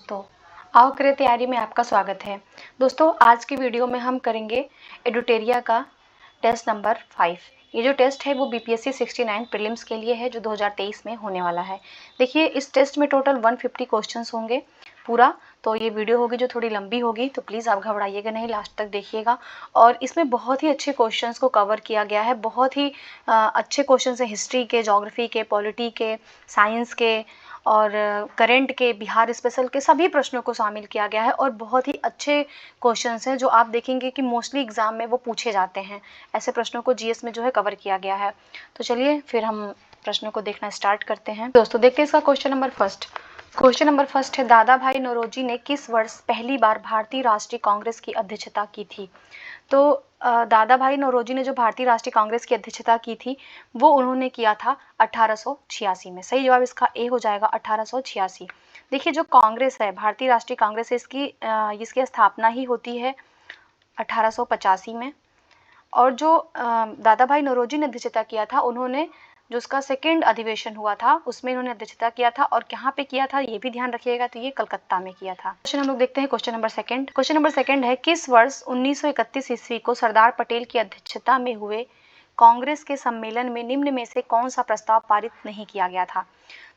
दोस्तों, आओ करें तैयारी में आपका स्वागत है। दोस्तों, आज की वीडियो में हम करेंगे एडुटेरिया का टेस्ट नंबर 5। ये जो टेस्ट है वो बीपीएससी 69 प्रीलिम्स के लिए है जो 2023 में होने वाला है। देखिए, इस टेस्ट में टोटल 150 क्वेश्चंस होंगे पूरा। तो ये वीडियो होगी जो थोड़ी लंबी होगी, तो प्लीज़ आप घबराइएगा नहीं, लास्ट तक देखिएगा। और इसमें बहुत ही अच्छे क्वेश्चंस को कवर किया गया है। बहुत ही अच्छे क्वेश्चंस हैं हिस्ट्री के, ज्योग्राफी के, पॉलिटी के, साइंस के और करंट के, बिहार स्पेशल के, सभी प्रश्नों को शामिल किया गया है। और बहुत ही अच्छे क्वेश्चंस हैं जो आप देखेंगे कि मोस्टली एग्जाम में वो पूछे जाते हैं। ऐसे प्रश्नों को जीएस में जो है कवर किया गया है। तो चलिए फिर हम प्रश्नों को देखना स्टार्ट करते हैं। दोस्तों, देखते हैं इसका question number first. Question number first है, दादा भाई नौरोजी ने किस वर्ष पहली बार भारतीय राष्ट्रीय कांग्रेस की अध्यक्षता की थी? तो दादा भाई नौरोजी ने जो भारतीय राष्ट्रीय कांग्रेस की अध्यक्षता की थी वो उन्होंने किया था 1886 में। सही जवाब इसका ए हो जाएगा, 1886। देखिए, जो कांग्रेस है, भारतीय राष्ट्रीय कांग्रेस है, इसकी स्थापना ही होती है 1885 में। और जो दादा भाई नौरोजी ने अध्यक्षता किया था, उन्होंने जो उसका सेकेंड अधिवेशन हुआ था उसमें इन्होंने अध्यक्षता किया था। और कहाँ पे किया था ये भी ध्यान रखिएगा, तो ये कलकत्ता में किया था। क्वेश्चन हम लोग देखते हैं question number second. Question number second है, किस वर्ष 1931 ईस्वी को सरदार पटेल की अध्यक्षता में हुए कांग्रेस के सम्मेलन में निम्न में से कौन सा प्रस्ताव पारित नहीं किया गया था?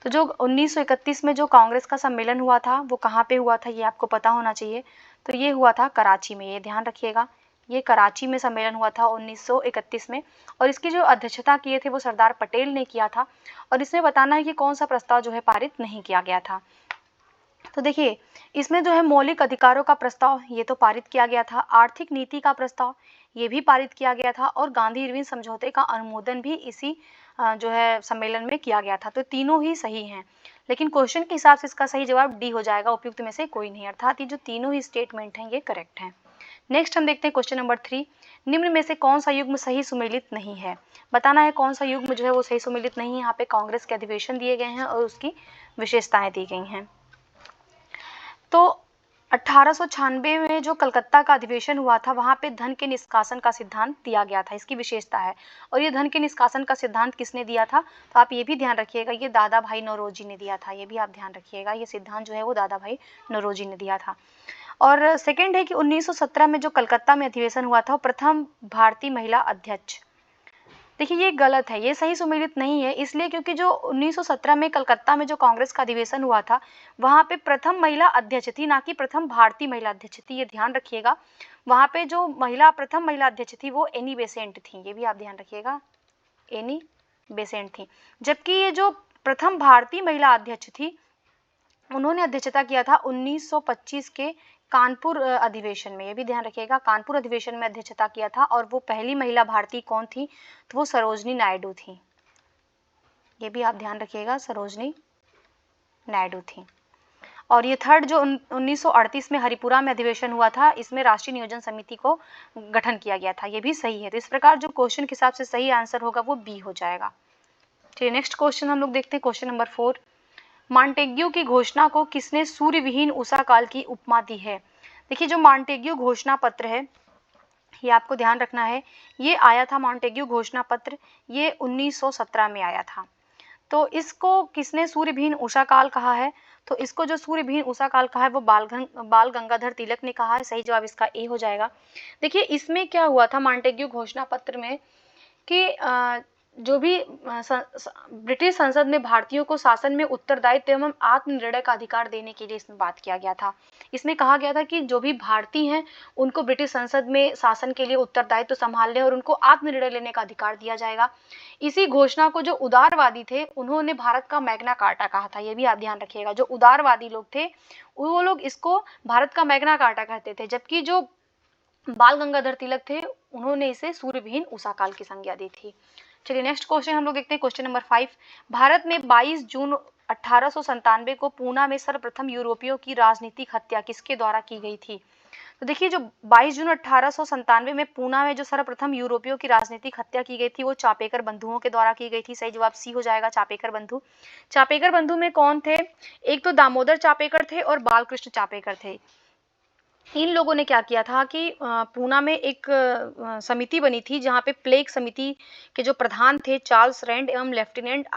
तो जो 1931 में जो कांग्रेस का सम्मेलन हुआ था वो कहाँ पे हुआ था, ये आपको पता होना चाहिए। तो ये हुआ था कराची में, ये ध्यान रखिएगा। ये कराची में सम्मेलन हुआ था 1931 में। और इसकी जो अध्यक्षता किए थे वो सरदार पटेल ने किया था। और इसमें बताना है कि कौन सा प्रस्ताव जो है पारित नहीं किया गया था। तो देखिए, इसमें जो है मौलिक अधिकारों का प्रस्ताव ये तो पारित किया गया था, आर्थिक नीति का प्रस्ताव ये भी पारित किया गया था, और गांधी इरविन समझौते का अनुमोदन भी इसी जो है सम्मेलन में किया गया था। तो तीनों ही सही हैं, लेकिन क्वेश्चन के हिसाब से इसका सही जवाब डी हो जाएगा, उपयुक्त में से कोई नहीं। अर्थात ये जो तीनों ही स्टेटमेंट हैं ये करेक्ट हैं। नेक्स्ट हम देखते हैं क्वेश्चन नंबर 3। निम्न में से कौन सा युग्म सही सुमेलित नहीं है? बताना है कौन सा युग्म जो है वो सही सुमेलित नहीं है। यहाँ पे कांग्रेस के अधिवेशन दिए गए हैं और उसकी विशेषताएं दी गई हैं। तो 1896 में जो कलकत्ता का अधिवेशन हुआ था वहां पे धन के निष्कासन का सिद्धांत दिया गया था, इसकी विशेषता है। और ये धन के निष्कासन का सिद्धांत किसने दिया था? तो आप ये भी ध्यान रखिएगा, ये दादा भाई नौरोजी ने दिया था। ये भी आप ध्यान रखिएगा, ये सिद्धांत जो है वो दादा भाई नौरोजी ने दिया था। और सेकंड है कि 1917 में जो कलकत्ता में अधिवेशन हुआ था, प्रथम भारतीय महिला अध्यक्ष। देखिए, ये गलत है, ये सही सुमेलित नहीं है। इसलिए क्योंकि जो 1917 में कलकत्ता में जो कांग्रेस का अधिवेशन हुआ था वहां पे प्रथम महिला अध्यक्ष थी, ना कि प्रथम भारतीय महिला अध्यक्ष थी, ये ध्यान रखिएगा। वहां पे जो प्रथम महिला अध्यक्ष थी वो एनी बेसेंट थी, ये भी आप ध्यान रखिएगा, एनी बेसेंट थी। जबकि ये जो प्रथम भारतीय महिला अध्यक्ष थी उन्होंने अध्यक्षता किया था 1925 के कानपुर अधिवेशन में, ये भी ध्यान रखिएगा, कानपुर अधिवेशन में अध्यक्षता किया था। और वो पहली महिला भारतीय कौन थी? तो वो सरोजनी नायडू थी, ये भी आप ध्यान रखिएगा, सरोजनी नायडू थी। और ये थर्ड जो 1938 में हरिपुरा में अधिवेशन हुआ था, इसमें राष्ट्रीय नियोजन समिति को गठन किया गया था, ये भी सही है। तो इस प्रकार जो क्वेश्चन के हिसाब से सही आंसर होगा वो बी हो जाएगा। चलिए नेक्स्ट क्वेश्चन हम लोग देखते हैं, क्वेश्चन नंबर 4। मॉन्टेग्यू की घोषणा को किसने सूर्य विहीन उषा काल की उपमा दी है? देखिए, जो मॉन्टेग्यू घोषणा पत्र है ये आपको ध्यान रखना है, ये आया था मॉन्टेग्यू घोषणा पत्र, ये 1917 में आया था। तो इसको किसने सूर्य विहीन उषा काल कहा है? तो इसको जो सूर्य विहीन उषा काल कहा है वो बाल गंगाधर तिलक ने कहा है। सही जवाब इसका ए हो जाएगा। देखिए, इसमें क्या हुआ था मॉन्टेग्यू घोषणा पत्र में कि जो भी ब्रिटिश संसद में भारतीयों को शासन में उत्तरदायित्व एवं आत्मनिर्णय का अधिकार देने के लिए इसमें बात किया गया था। इसमें कहा गया था कि जो भी भारतीय हैं उनको ब्रिटिश संसद में शासन के लिए उत्तरदायित्व संभालने और उनको आत्मनिर्णय लेने का अधिकार दिया जाएगा। इसी घोषणा को जो उदारवादी थे उन्होंने भारत का मैग्ना कार्टा कहा था, ये भी आप ध्यान रखिएगा। जो उदारवादी लोग थे वो लोग इसको भारत का मैग्ना कार्टा कहते थे, जबकि जो बाल गंगाधर तिलक थे उन्होंने इसे सूर्य विहीन उषा काल की संज्ञा दी थी। चलिए नेक्स्ट क्वेश्चन हम लोग देखते हैं, क्वेश्चन नंबर 5। भारत में 22 जून 1897 को पूना में सर्वप्रथम यूरोपियों की राजनीतिक हत्या किसके द्वारा की गई थी? तो देखिए, जो 22 जून 1897 में पूना में जो सर्वप्रथम यूरोपियों की राजनीतिक हत्या की गई थी वो चापेकर बंधुओं के द्वारा की गई थी। सही जवाब सी हो जाएगा, चापेकर बंधु। चापेकर बंधु में कौन थे? एक तो दामोदर चापेकर थे और बालकृष्ण चापेकर थे। इन लोगों ने क्या किया था कि पूना में एक समिति बनी थी जहाँ पे प्लेग समिति के जो प्रधान थे चार्ल्स रैंड एवं लेफ्टिनेंट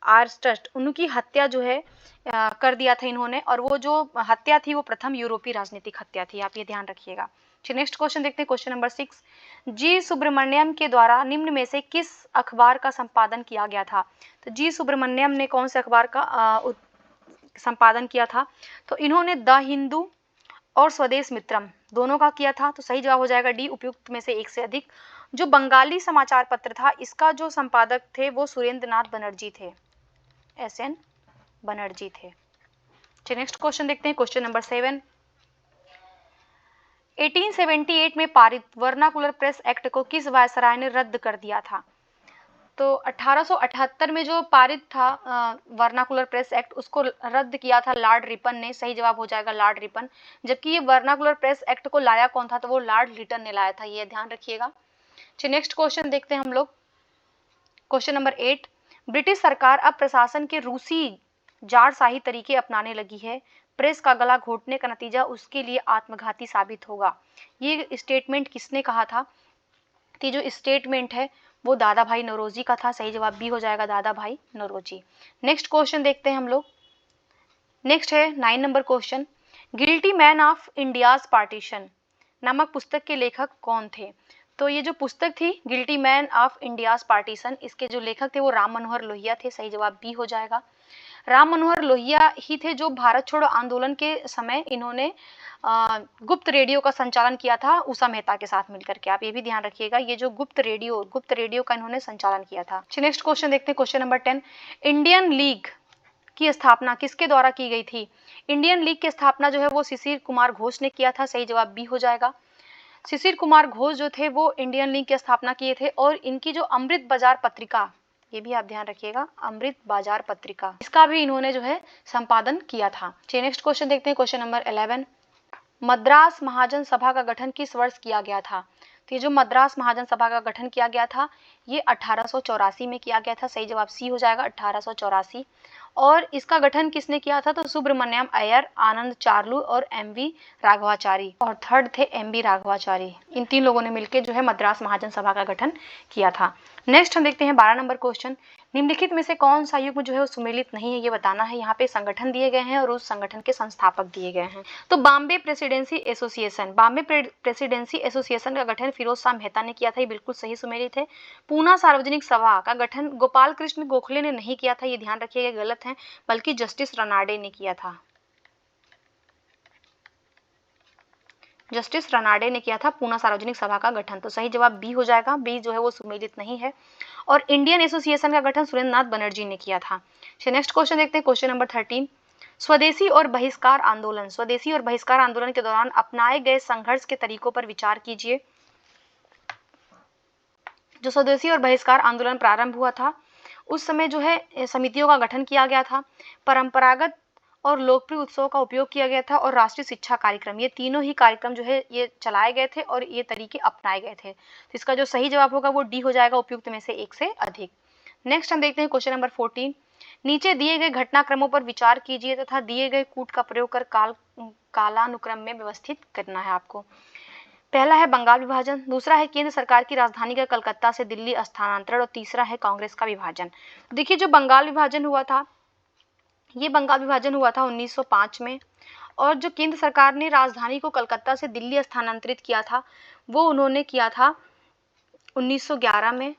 आर्स्टस्ट, उनकी हत्या जो है कर दिया था इन्होंने, और वो जो हत्या थी वो प्रथम यूरोपीय राजनीतिक हत्या थी, आप ये ध्यान रखिएगा। नेक्स्ट क्वेश्चन देखते हैं, क्वेश्चन नंबर 6। जी सुब्रमण्यम के द्वारा निम्न में से किस अखबार का संपादन किया गया था? तो जी सुब्रमण्यम ने कौन से अखबार का संपादन किया था? तो इन्होंने द हिंदू और स्वदेश मित्रम दोनों का किया था। तो सही जवाब हो जाएगा डी, उपयुक्त में से एक से अधिक। जो बंगाली समाचार पत्र था, इसका जो संपादक थे वो सुरेंद्र नाथ बनर्जी थे, SN बनर्जी थे। नेक्स्ट क्वेश्चन देखते हैं, क्वेश्चन नंबर 7। 1878 में पारित वर्नाकुलर प्रेस एक्ट को किस वायसराय ने रद्द कर दिया था? तो 1878 में जो पारित था वर्नाकुलर प्रेस एक्ट, उसको रद्द किया था लॉर्ड रिपन ने। सही जवाब हो जाएगा लॉर्ड रिपन। जबकि ये वर्नाकुलर प्रेस एक्ट को लाया कौन था? तो वो लॉर्ड लिटन ने लाया था, ये ध्यान रखिएगा। नेक्स्ट क्वेश्चन देखते हैं हम लोग, क्वेश्चन नंबर 8। ब्रिटिश सरकार अब प्रशासन के रूसी जारशाही तरीके अपनाने लगी है, प्रेस का गला घोटने का नतीजा उसके लिए आत्मघाती साबित होगा। ये स्टेटमेंट किसने कहा था? तो जो स्टेटमेंट है वो दादा भाई नौरोजी का था। सही जवाब बी हो जाएगा, दादा भाई नौरोजी। नेक्स्ट क्वेश्चन देखते हैं हम लोग, नेक्स्ट है 9 number question. Guilty man of India's partition नामक पुस्तक के लेखक कौन थे? तो ये जो पुस्तक थी guilty man of India's partition, इसके जो लेखक थे वो राम मनोहर लोहिया थे। सही जवाब बी हो जाएगा। राम मनोहर लोहिया ही थे जो भारत छोड़ो आंदोलन के समय इन्होंने गुप्त रेडियो का संचालन किया था उषा मेहता के साथ मिलकर के। आप ये भी ध्यान रखिएगा, ये जो गुप्त रेडियो का इन्होंने संचालन किया था। नेक्स्ट क्वेश्चन देखते हैं, क्वेश्चन नंबर 10। इंडियन लीग की स्थापना किसके द्वारा की गई थी? इंडियन लीग की स्थापना जो है वो शिशिर कुमार घोष ने किया था। सही जवाब बी हो जाएगा। शिशिर कुमार घोष जो थे वो इंडियन लीग की स्थापना किए थे, और इनकी जो अमृत बाजार पत्रिका, ये भी आप ध्यान रखिएगा, अमृत बाजार पत्रिका, इसका भी इन्होंने जो है संपादन किया था। नेक्स्ट क्वेश्चन देखते हैं, क्वेश्चन नंबर 11। मद्रास महाजन सभा का गठन किस वर्ष किया गया था? तो ये जो मद्रास महाजन सभा का गठन किया गया था ये 1884 में किया गया था। सही जवाब सी हो जाएगा, 1884। और इसका गठन किसने किया था? तो सुब्रमण्यम अय्यर, आनंद चार्लू और MV राघवाचारी, और थर्ड थे MB राघवाचारी। इन 3 लोगों ने मिलकर जो है मद्रास महाजन सभा का गठन किया था। नेक्स्ट हम देखते हैं 12 नंबर क्वेश्चन। निम्नलिखित में से कौन सा युग्म जो है वो सुमेलित नहीं है, ये बताना है। यहाँ पे संगठन दिए गए हैं और उस संगठन के संस्थापक दिए गए हैं। तो Bombay presidency association, Bombay presidency association का गठन फिरोज शाह मेहता ने किया था, ये बिल्कुल सही सुमेलित है। पूना सार्वजनिक सभा का गठन गोपाल कृष्ण गोखले ने नहीं किया था, ये ध्यान रखिएगा, गलत है, बल्कि जस्टिस रनाडे ने किया था। जस्टिस रनाडे ने किया था पूना सार्वजनिक सभा का गठन। तो सही जवाब बी हो जाएगा, बी जो है वो सुमेलित नहीं है। और इंडियन एसोसिएशन का गठन सुरेंद्र नाथ बनर्जी ने किया था। नेक्स्ट क्वेश्चन देखते हैं, क्वेश्चन नंबर 13। स्वदेशी और बहिष्कार आंदोलन, स्वदेशी और बहिष्कार आंदोलन के दौरान अपनाए गए संघर्ष के तरीकों पर विचार कीजिए। जो स्वदेशी और बहिष्कार आंदोलन प्रारंभ हुआ था उस समय जो है समितियों का गठन किया गया था, परंपरागत और लोकप्रिय उत्सव का उपयोग किया गया था, और राष्ट्रीय शिक्षा कार्यक्रम, ये तीनों ही कार्यक्रम जो है ये चलाए गए थे और ये तरीके अपनाए गए थे। तो इसका जो सही जवाब होगा वो डी हो जाएगा, उपयुक्त में से एक से अधिक। नेक्स्ट हम देखते हैं क्वेश्चन नंबर 14। नीचे दिए गए घटनाक्रमों पर विचार कीजिए तथा दिए गए कूट का प्रयोग कर कालानुक्रम में व्यवस्थित करना है आपको। पहला है बंगाल विभाजन, दूसरा है केंद्र सरकार की राजधानी का कलकत्ता से दिल्ली स्थानांतरण, और तीसरा है कांग्रेस का विभाजन। देखिए जो बंगाल विभाजन हुआ था, ये बंगाल विभाजन हुआ था 1905 में, और जो केंद्र सरकार ने राजधानी को कलकत्ता से दिल्ली स्थानांतरित किया था वो उन्होंने किया था 1911 में।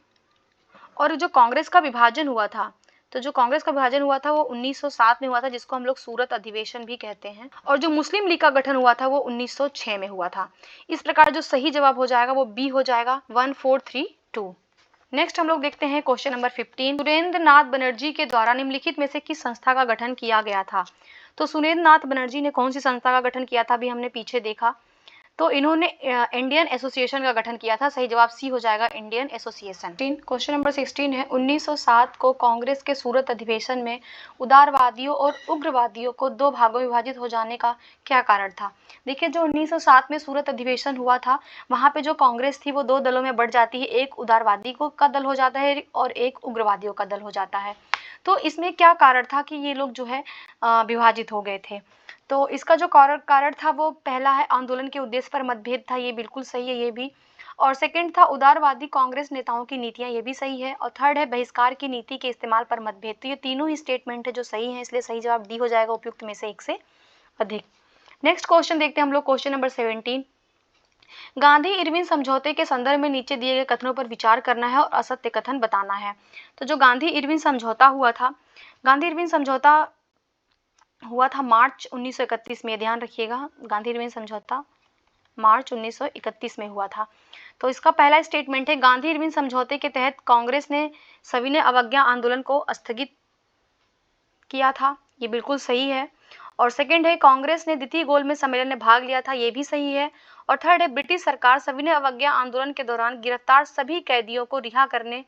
और जो कांग्रेस का विभाजन हुआ था, तो जो कांग्रेस का विभाजन हुआ था वो 1907 में हुआ था, जिसको हम लोग सूरत अधिवेशन भी कहते हैं। और जो मुस्लिम लीग का गठन हुआ था वो 1906 में हुआ था। इस प्रकार जो सही जवाब हो जाएगा वो बी हो जाएगा, 1432। नेक्स्ट हम लोग देखते हैं क्वेश्चन नंबर 15। सुरेंद्र नाथ बनर्जी के द्वारा निम्नलिखित में से किस संस्था का गठन किया गया था? तो सुरेंद्र नाथ बनर्जी ने कौन सी संस्था का गठन किया था, अभी हमने पीछे देखा। तो इन्होंने इंडियन एसोसिएशन का गठन किया था। सही जवाब सी हो जाएगा, इंडियन एसोसिएशन। क्वेश्चन नंबर 16 है 1907 को कांग्रेस के सूरत अधिवेशन में उदारवादियों और उग्रवादियों को 2 भागों में विभाजित हो जाने का क्या कारण था? देखिए जो 1907 में सूरत अधिवेशन हुआ था वहां पे जो कांग्रेस थी वो 2 दलों में बढ़ जाती है, एक उदारवादी का दल हो जाता है और एक उग्रवादियों का दल हो जाता है। तो इसमें क्या कारण था कि ये लोग जो है विभाजित हो गए थे? तो इसका जो कारण था वो पहला है आंदोलन के उद्देश्य पर मतभेद था, ये बिल्कुल सही है ये भी। और सेकंड था उदारवादी कांग्रेस नेताओं की नीतियां, ये भी सही है। और थर्ड है बहिष्कार की नीति के इस्तेमाल पर मतभेद। तो ये तीनों ही स्टेटमेंट है जो सही है, इसलिए सही जवाब डी हो जाएगा उपयुक्त में से एक से अधिक। नेक्स्ट क्वेश्चन देखते हैं हम लोग, क्वेश्चन नंबर 17। गांधी इरविन समझौते के संदर्भ में नीचे दिए गए कथनों पर विचार करना है और असत्य कथन बताना है। तो जो गांधी इरविन समझौता हुआ था, गांधी इरविन समझौता हुआ था मार्च 1931 में, ध्यान रखिएगा, गांधी इरविन समझौता मार्च 1931 में हुआ था। तो इसका पहला स्टेटमेंट है, गांधी इरविन समझौते के तहत कांग्रेस ने सविनय अवज्ञा आंदोलन को स्थगित किया था, ये बिल्कुल सही है। और सेकंड है, कांग्रेस ने द्वितीय गोलमेज सम्मेलन में भाग लिया था, ये भी सही है। और थर्ड है, ब्रिटिश सरकार सविनय अवज्ञा आंदोलन के दौरान गिरफ्तार सभी कैदियों को रिहा करने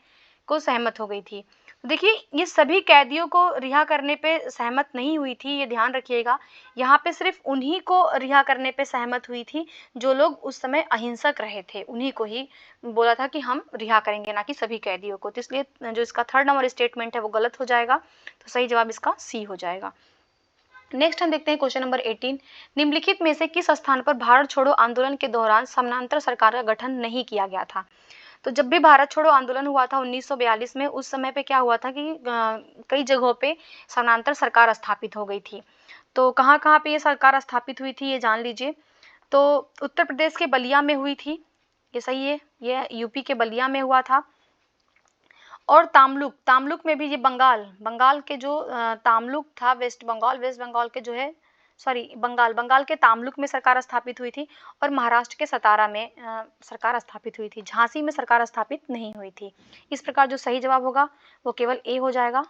को सहमत हो गई थी। देखिए, ये सभी कैदियों को रिहा करने पे सहमत नहीं हुई थी, ये ध्यान रखिएगा। यहाँ पे सिर्फ उन्हीं को रिहा करने पे सहमत हुई थी जो लोग उस समय अहिंसक रहे थे, उन्हीं को ही बोला था कि हम रिहा करेंगे, ना कि सभी कैदियों को। तो इसलिए जो इसका थर्ड नंबर स्टेटमेंट है वो गलत हो जाएगा, तो सही जवाब इसका सी हो जाएगा। नेक्स्ट हम देखते हैं क्वेश्चन नंबर 18। निम्नलिखित में से किस स्थान पर भारत छोड़ो आंदोलन के दौरान समानांतर सरकार का गठन नहीं किया गया था? तो जब भी भारत छोड़ो आंदोलन हुआ था 1942 में, उस समय पे क्या हुआ था कि कई जगहों पे समानांतर सरकार स्थापित हो गई थी। तो कहाँ कहाँ पे ये सरकार स्थापित हुई थी ये जान लीजिए। तो उत्तर प्रदेश के बलिया में हुई थी, ये सही है, ये यूपी के बलिया में हुआ था। और तामलुक में भी, ये बंगाल के जो तामलुक था, वेस्ट बंगाल के जो है, बंगाल के तामलुक में सरकार स्थापित हुई थी। और महाराष्ट्र के सतारा में सरकार स्थापित हुई थी, झांसी में सरकार स्थापित नहीं हुई थी। इस प्रकार जो सही जवाब होगा वो केवल ए हो जाएगा,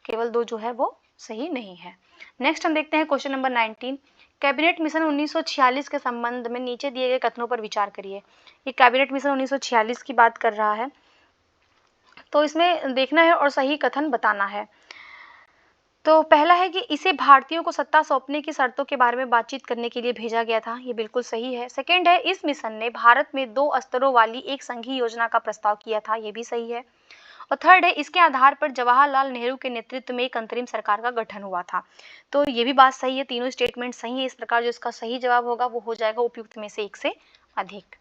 केवल 2 जो है वो सही नहीं है। नेक्स्ट हम देखते हैं क्वेश्चन नंबर 19। कैबिनेट मिशन 1946 के संबंध में नीचे दिए गए कथनों पर विचार करिए। ये कैबिनेट मिशन 1946 की बात कर रहा है, तो इसमें देखना है और सही कथन बताना है। तो पहला है कि इसे भारतीयों को सत्ता सौंपने की शर्तों के बारे में बातचीत करने के लिए भेजा गया था, ये बिल्कुल सही है। सेकंड है, इस मिशन ने भारत में 2 स्तरों वाली एक संघीय योजना का प्रस्ताव किया था, ये भी सही है। और थर्ड है, इसके आधार पर जवाहरलाल नेहरू के नेतृत्व में एक अंतरिम सरकार का गठन हुआ था। तो ये भी बात सही है, तीनों स्टेटमेंट सही है। इस प्रकार जो इसका सही जवाब होगा वो हो जाएगा उपयुक्त में से एक से अधिक।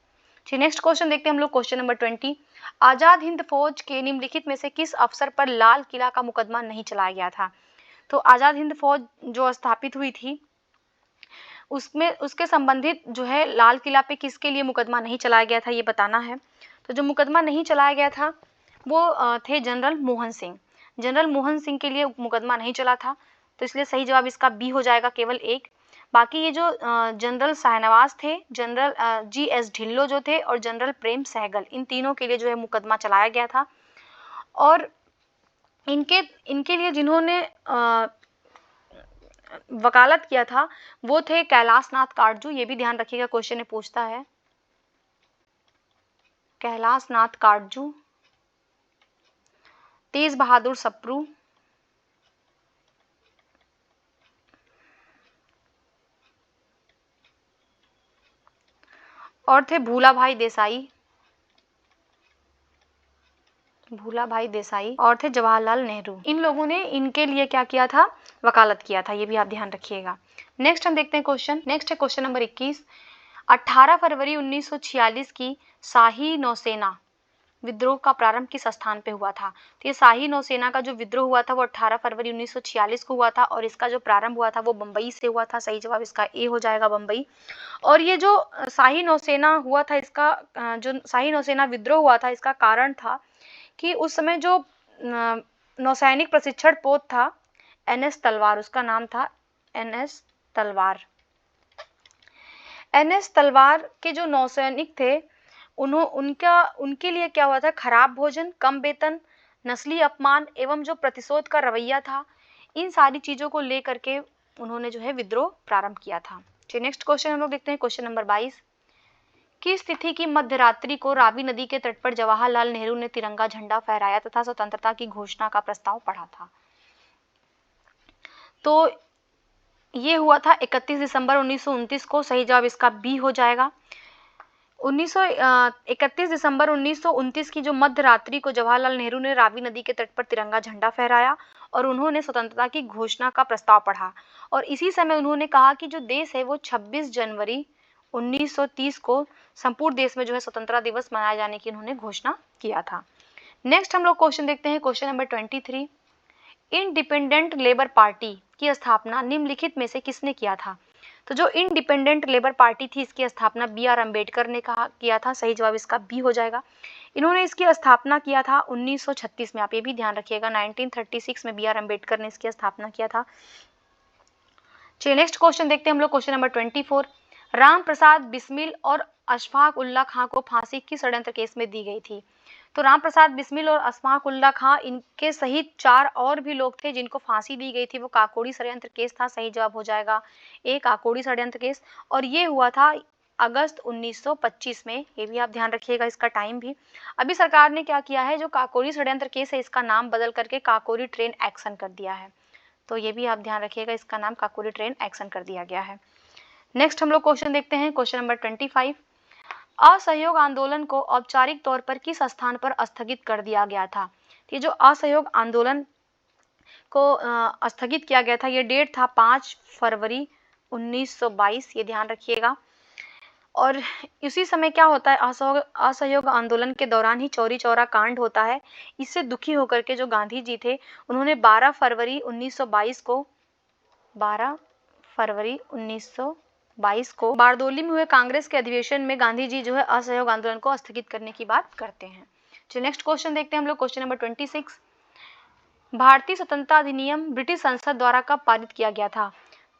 नेक्स्ट क्वेश्चन देखते हैं हम लोग, क्वेश्चन नंबर 20। आजाद हिंद फौज के निम्नलिखित में से किस अवसर पर लाल किला का मुकदमा नहीं चलाया गया था? तो आजाद हिंद फौज जो स्थापित हुई थी उसमें उसके संबंधित जो है लाल किला पे किसके लिए मुकदमा नहीं चलाया गया था, ये बताना है। तो जो मुकदमा नहीं चलाया गया था वो थे जनरल मोहन सिंह के लिए मुकदमा नहीं चला था, तो इसलिए सही जवाब इसका बी हो जाएगा, केवल एक। बाकी ये जो जनरल शाहनवाज थे, जनरल GS ढिल्लो जो थे, और जनरल प्रेम सहगल, इन तीनों के लिए जो है मुकदमा चलाया गया था। और इनके लिए जिन्होंने वकालत किया था वो थे कैलाश नाथ काटजू, ये भी ध्यान रखिएगा, क्वेश्चन में पूछता है। कैलाश नाथ काटजू, तेज बहादुर सप्रू, और थे भूला भाई देसाई, और थे जवाहरलाल नेहरू। इन लोगों ने इनके लिए क्या किया था, वकालत किया था, ये भी आप ध्यान रखिएगा। नेक्स्ट हम देखते हैं क्वेश्चन, नेक्स्ट है क्वेश्चन नंबर 21। 18 फरवरी 1946 की शाही नौसेना विद्रोह का प्रारंभ किस स्थान पे हुआ था? तो ये शाही नौसेना का जो विद्रोह हुआ था वो 18 फरवरी 1946 को हुआ था, और इसका जो प्रारंभ हुआ था वो बम्बई से हुआ था। सही जवाब इसका ए हो जाएगा, बम्बई। और ये जो शाही नौसेना हुआ था, इसका जो शाही नौसेना विद्रोह हुआ था, इसका कारण था कि उस समय जो नौसैनिक प्रशिक्षण पोत था NS तलवार, उसका नाम था NS तलवार। NS तलवार के जो नौसैनिक थे उनके लिए क्या हुआ था, खराब भोजन, कम वेतन, नस्ली अपमान एवं जो प्रतिशोध का रवैया था, इन सारी चीजों को लेकर के उन्होंने जो है विद्रोह प्रारंभ किया था। नेक्स्ट क्वेश्चन हम लोग देखते हैं, क्वेश्चन नंबर 22। किस तिथि की मध्य रात्रि को रावी नदी के तट पर जवाहरलाल नेहरू ने तिरंगा झंडा फहराया तथा स्वतंत्रता की घोषणा का प्रस्ताव पढ़ा था? तो ये हुआ था 31 दिसंबर 1929 को, सही जवाब इसका बी हो जाएगा। 31 दिसंबर 1929 की जो मध्य रात्रि को जवाहरलाल नेहरू ने रावी नदी के तट पर तिरंगा झंडा फहराया और उन्होंने स्वतंत्रता की घोषणा का प्रस्ताव पढ़ा, और इसी समय उन्होंने कहा कि जो देश है वो 26 जनवरी 1930 को संपूर्ण देश में जो है स्वतंत्रता दिवस मनाए जाने की उन्होंने घोषणा किया था। नेक्स्ट हम लोग क्वेश्चन देखते हैं, question number 23। Independent labour party की स्थापना निम्नलिखित में से किसने किया था? तो जो इंडिपेंडेंट लेबर पार्टी थी, इसकी स्थापना बी.आर. अम्बेडकर ने किया था। सही जवाब इसका बी हो जाएगा। इन्होंने इसकी स्थापना किया था 1936 में। आप ये भी ध्यान रखिएगा, 1936 में बी.आर. अम्बेडकर ने इसकी स्थापना किया था। चलिए नेक्स्ट क्वेश्चन देखते हैं हम लोग, क्वेश्चन नंबर 24। राम प्रसाद बिस्मिल और अशफाक उल्ला खां को फांसी किस षड्यंत्र केस में दी गई थी? तो राम प्रसाद बिस्मिल और अशफाक उल्ला खां, इनके सहित 4 और भी लोग थे जिनको फांसी दी गई थी। वो काकोड़ी षड्यंत्र केस था। सही जवाब हो जाएगा ए, काकोड़ी षड्यंत्र केस। और ये हुआ था अगस्त 1925 में। ये भी आप ध्यान रखिएगा, इसका टाइम भी। अभी सरकार ने क्या किया है, जो काकोड़ी षड्यंत्र केस है इसका नाम बदल करके काकोरी ट्रेन एक्शन कर दिया है। तो ये भी आप ध्यान रखिएगा, इसका नाम काकोरी ट्रेन एक्शन कर दिया गया है। नेक्स्ट हम लोग क्वेश्चन देखते हैं, क्वेश्चन नंबर 25। असहयोग आंदोलन को औपचारिक तौर पर किस स्थान पर स्थगित कर दिया गया था? ये जो असहयोग आंदोलन को स्थगित किया गया था, ये डेट था 5 फरवरी 1922। ये ध्यान रखिएगा। और इसी समय क्या होता है, असहयोग आंदोलन के दौरान ही चौरी चौरा कांड होता है। इससे दुखी होकर के जो गांधी जी थे, उन्होंने 12 फरवरी 1922 को बारदोली में हुए कांग्रेस के अधिवेशन में गांधी जी जो है असहयोग आंदोलन को स्थगित करने की बात करते हैं। चलिए नेक्स्ट क्वेश्चन देखते हैं हम लोग, क्वेश्चन नंबर 26। भारतीय स्वतंत्रता अधिनियम ब्रिटिश संसद द्वारा कब पारित किया गया था?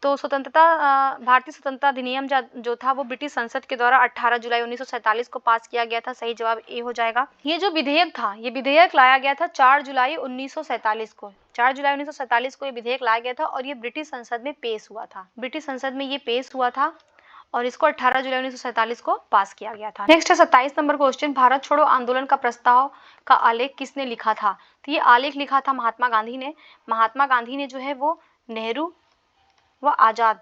तो भारतीय स्वतंत्रता अधिनियम जो था वो ब्रिटिश संसद के द्वारा 18 जुलाई 1947 को पास किया गया था। सही जवाब ए हो जाएगा। ये जो विधेयक था, ये विधेयक लाया गया था 4 जुलाई 1947 को। 4 जुलाई 1947 को ये विधेयक लाया गया था और ये ब्रिटिश संसद में पेश हुआ था। ब्रिटिश संसद में ये पेश हुआ था और इसको 18 जुलाई 1947 को पास किया गया था। नेक्स्ट है 27 नंबर क्वेश्चन। भारत छोड़ो आंदोलन का प्रस्ताव का आलेख किसने लिखा था? तो ये आलेख लिखा था महात्मा गांधी ने। महात्मा गांधी ने जो है वो नेहरू व आजाद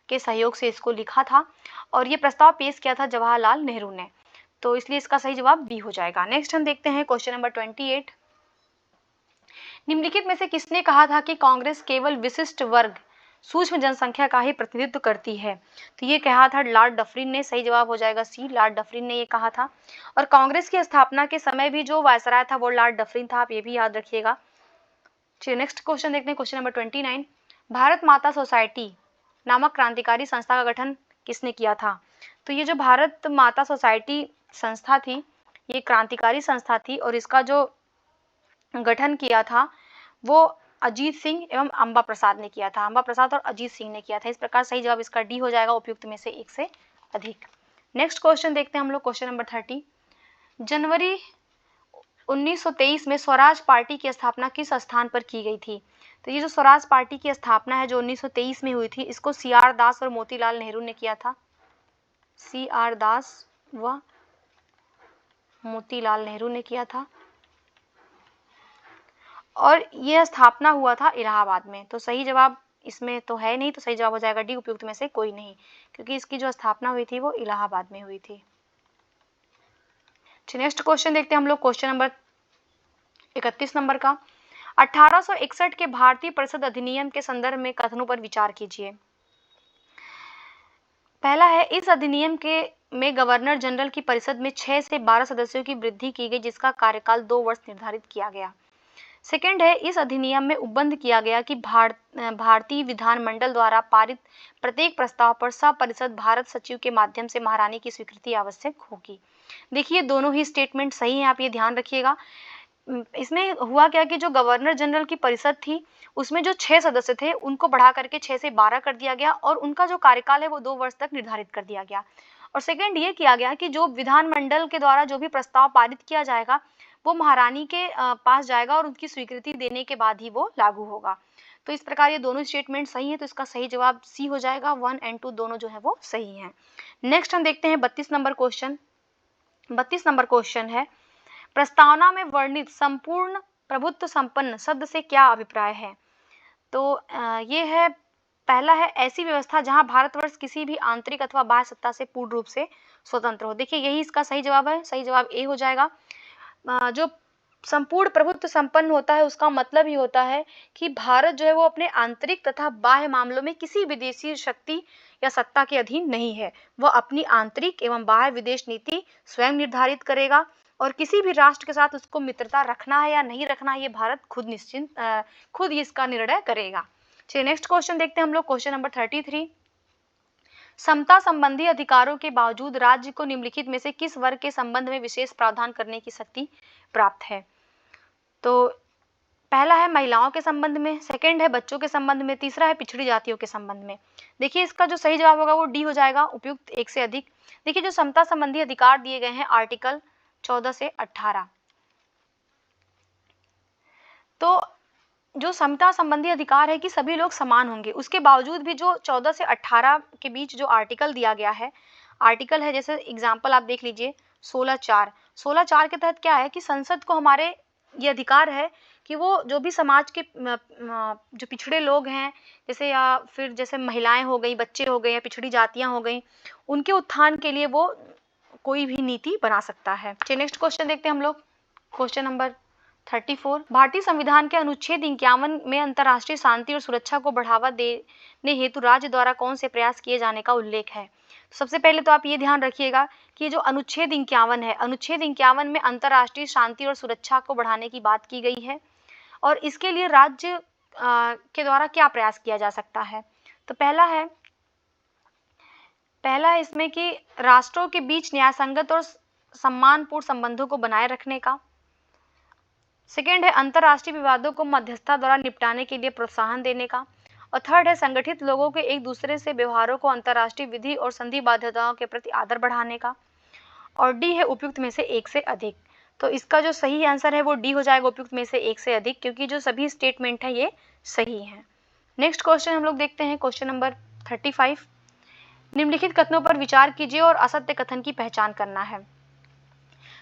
के सहयोग से इसको लिखा था और ये प्रस्ताव पेश किया था जवाहरलाल नेहरू ने। तो इसलिए इसका सही जवाब बी हो जाएगा। नेक्स्ट हम देखते हैं क्वेश्चन नंबर 28। निम्नलिखित में से किसने कहा था कि कांग्रेस केवल विशिष्ट वर्ग सूक्ष्म जनसंख्या का ही प्रतिनिधित्व करती है? तो ये कहा था लॉर्ड डफरिन ने। सही जवाब हो जाएगा सी, लॉर्ड डफरिन ने ये कहा था। और कांग्रेस की स्थापना के समय भी जो वायसराय था वो लॉर्ड डफरिन था। आप ये भी याद रखिएगा। चलिए नेक्स्ट क्वेश्चन देखते हैं, क्वेश्चन नंबर 29। भारत माता सोसाइटी नामक क्रांतिकारी संस्था का गठन किसने किया था? तो ये जो भारत माता सोसाइटी संस्था थी, ये क्रांतिकारी संस्था थी और इसका जो गठन किया था वो अजीत सिंह एवं अंबा प्रसाद ने किया था। अंबा प्रसाद और अजीत सिंह ने किया था। इस प्रकार सही जवाब इसका डी हो जाएगा, उपयुक्त में से एक से अधिक। नेक्स्ट क्वेश्चन देखते हैं हम लोग, क्वेश्चन नंबर 30। जनवरी 1923 में स्वराज पार्टी की स्थापना किस स्थान पर की गई थी? तो ये जो स्वराज पार्टी की स्थापना है जो 1923 में हुई थी, इसको सी.आर. दास और मोतीलाल नेहरू ने किया था। सी.आर. दास व मोतीलाल नेहरू ने किया था और यह स्थापना हुआ था इलाहाबाद में। तो सही जवाब इसमें तो है नहीं, तो सही जवाब हो जाएगा डी, उपयुक्त में से कोई नहीं, क्योंकि इसकी जो स्थापना हुई थी वो इलाहाबाद में हुई थी। नेक्स्ट क्वेश्चन देखते हैं हम लोग, क्वेश्चन नंबर 31 नंबर का। 1861 के भारतीय परिषद अधिनियम के संदर्भ में कथनों पर विचार कीजिए। पहला है, इस अधिनियम के में गवर्नर जनरल की परिषद में 6 से 12 सदस्यों की वृद्धि की गई, जिसका कार्यकाल 2 वर्ष निर्धारित किया गया। सेकंड है, इस अधिनियम में उपबंध किया गया कि भारतीय विधानमंडल द्वारा पारित प्रत्येक प्रस्ताव पर सपरिषद भारत सचिव के माध्यम से महारानी की स्वीकृति आवश्यक होगी। देखिए दोनों ही स्टेटमेंट सही हैं, आप ये ध्यान रखिएगा। इसमें हुआ क्या कि जो गवर्नर जनरल की परिषद थी उसमें जो 6 सदस्य थे उनको बढ़ा करके 6 से 12 कर दिया गया और उनका जो कार्यकाल है वो 2 वर्ष तक निर्धारित कर दिया गया। और सेकंड ये किया गया कि जो विधानमंडल के द्वारा जो भी प्रस्ताव पारित किया जाएगा वो महारानी के पास जाएगा और उनकी स्वीकृति देने के बाद ही वो लागू होगा। तो इस प्रकार ये दोनों स्टेटमेंट सही है, तो इसका सही जवाब सी हो जाएगा। 1 और 2 दोनों जो है वो सही हैं। नेक्स्ट हम देखते हैं 32 नंबर क्वेश्चन। 32 नंबर क्वेश्चन है, प्रस्तावना में वर्णित संपूर्ण प्रभुत्व संपन्न शब्द से क्या अभिप्राय है? तो ये है, पहला है ऐसी व्यवस्था जहां भारतवर्ष किसी भी आंतरिक अथवा बाह्य सत्ता से पूर्ण रूप से स्वतंत्र हो। देखिए यही इसका सही जवाब है, सही जवाब ए हो जाएगा। जो संपूर्ण प्रभुत्व संपन्न होता है, उसका मतलब ही होता है कि भारत जो है वो अपने आंतरिक तथा बाह्य मामलों में किसी विदेशी शक्ति या सत्ता के अधीन नहीं है। वह अपनी आंतरिक एवं बाह्य विदेश नीति स्वयं निर्धारित करेगा और किसी भी राष्ट्र के साथ उसको मित्रता रखना है या नहीं रखना है, ये भारत खुद ही इसका निर्णय करेगा। चलिए नेक्स्ट क्वेश्चन देखते हैं हम लोग, क्वेश्चन नंबर 33। समता संबंधी अधिकारों के बावजूद राज्य को निम्नलिखित में से किस वर्ग के संबंध में विशेष प्रावधान करने की शक्ति प्राप्त है? तो पहला है महिलाओं के संबंध में, सेकंड है बच्चों के संबंध में, तीसरा है पिछड़ी जातियों के संबंध में। देखिए इसका जो सही जवाब होगा वो डी हो जाएगा, उपयुक्त एक से अधिक। देखिए जो समता संबंधी अधिकार दिए गए हैं आर्टिकल 14 से 18, तो जो समता संबंधी अधिकार है कि सभी लोग समान होंगे, उसके बावजूद भी जो 14 से 18 के बीच जो आर्टिकल दिया गया है, आर्टिकल है जैसे एग्जाम्पल आप देख लीजिए 16(4) के तहत क्या है कि संसद को हमारे ये अधिकार है कि वो जो भी समाज के जो पिछड़े लोग हैं, जैसे या फिर जैसे महिलाएं हो गई, बच्चे हो गए या पिछड़ी जातियां हो गई, उनके उत्थान के लिए वो कोई भी नीति बना सकता है। चलिए नेक्स्ट क्वेश्चन देखते हैं हम लोग, क्वेश्चन नंबर 34। भारतीय संविधान के अनुच्छेद 51 में अंतर्राष्ट्रीय शांति और सुरक्षा को बढ़ावा देने हेतु राज्य द्वारा कौन से प्रयास किए जाने का उल्लेख है? सबसे पहले तो आप ये ध्यान रखिएगा कि जो अनुच्छेद 51 है, अनुच्छेद 51 में अंतर्राष्ट्रीय शांति और सुरक्षा को बढ़ाने की बात की गई है और इसके लिए राज्य के द्वारा क्या प्रयास किया जा सकता है? तो पहला है इसमें कि राष्ट्रों के बीच न्यायसंगत और सम्मानपूर्ण संबंधों को बनाए रखने का। सेकेंड है अंतर्राष्ट्रीय विवादों को मध्यस्थता द्वारा निपटाने के लिए प्रोत्साहन देने का। और थर्ड है संगठित लोगों के एक दूसरे से व्यवहारों को अंतर्राष्ट्रीय विधि और संधि बाध्यताओं के प्रति आदर बढ़ाने का। और डी है उपयुक्त में से एक से अधिक। तो इसका जो सही आंसर है वो डी हो जाएगा, उपयुक्त में से एक से अधिक, क्योंकि जो सभी स्टेटमेंट है ये सही है। नेक्स्ट क्वेश्चन हम लोग देखते हैं, क्वेश्चन नंबर 35। निम्नलिखित कथनों पर विचार कीजिए और असत्य कथन की पहचान करना है।